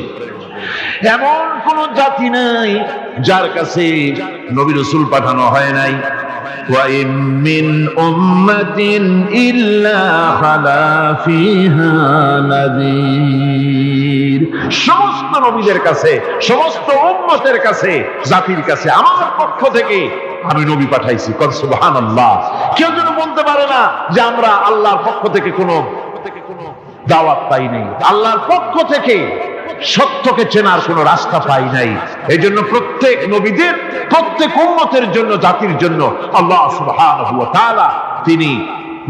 এমন কোন জাতি নাই যার কাছে নবী রাসূল পাঠানো হয় নাই। ওয়া ইন মিন উম্মাতিন ইল্লা খালা ফিহা নাযীর। সমস্ত নবীদের কাছে, সমস্ত উম্মতের কাছে, জাতির কাছে আমার পক্ষ থেকে আমি নবী পাঠাইছি। সুবহানাল্লাহ। কেউ যেন বলতে পারে না যে আমরা আল্লাহর পক্ষ থেকে কোনো দাওয়াত পাই নাই, আল্লাহর পক্ষ থেকে সত্যকে চেনার কোনো রাস্তা পাই নাই। এই জন্য প্রত্যেক নবীদের, প্রত্যেক উম্মতের জন্য, জাতির জন্য আল্লাহ সুবহানাহু ওয়া তাআলা তিনি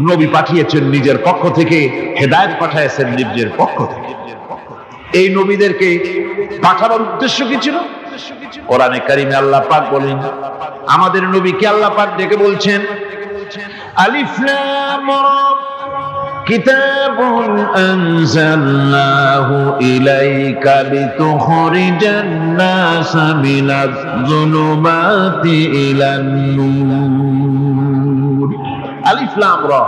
নবী পাঠিয়েছেন নিজের পক্ষ থেকে, হেদায়েত পাঠিয়েছেন নিজের পক্ষ থেকে। এই নবীদেরকে পাঠানোর উদ্দেশ্য কি ছিল? কোরআনে কারিমে আল্লাহ পাক বলেন, আমাদের নবীকে আল্লাহ পাক ডেকে বলছেন, আলিফ লাম রা কিতাবুন আনজালনাহু ইলাইকা লিতুখরিজান নাসা মিনাজ যুলুমাতি ইলান নূর। আলিফ লাম রা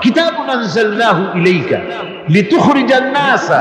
কিতাবুন আনজালনাহু ইলাইকা লিতুখরিজান নাসা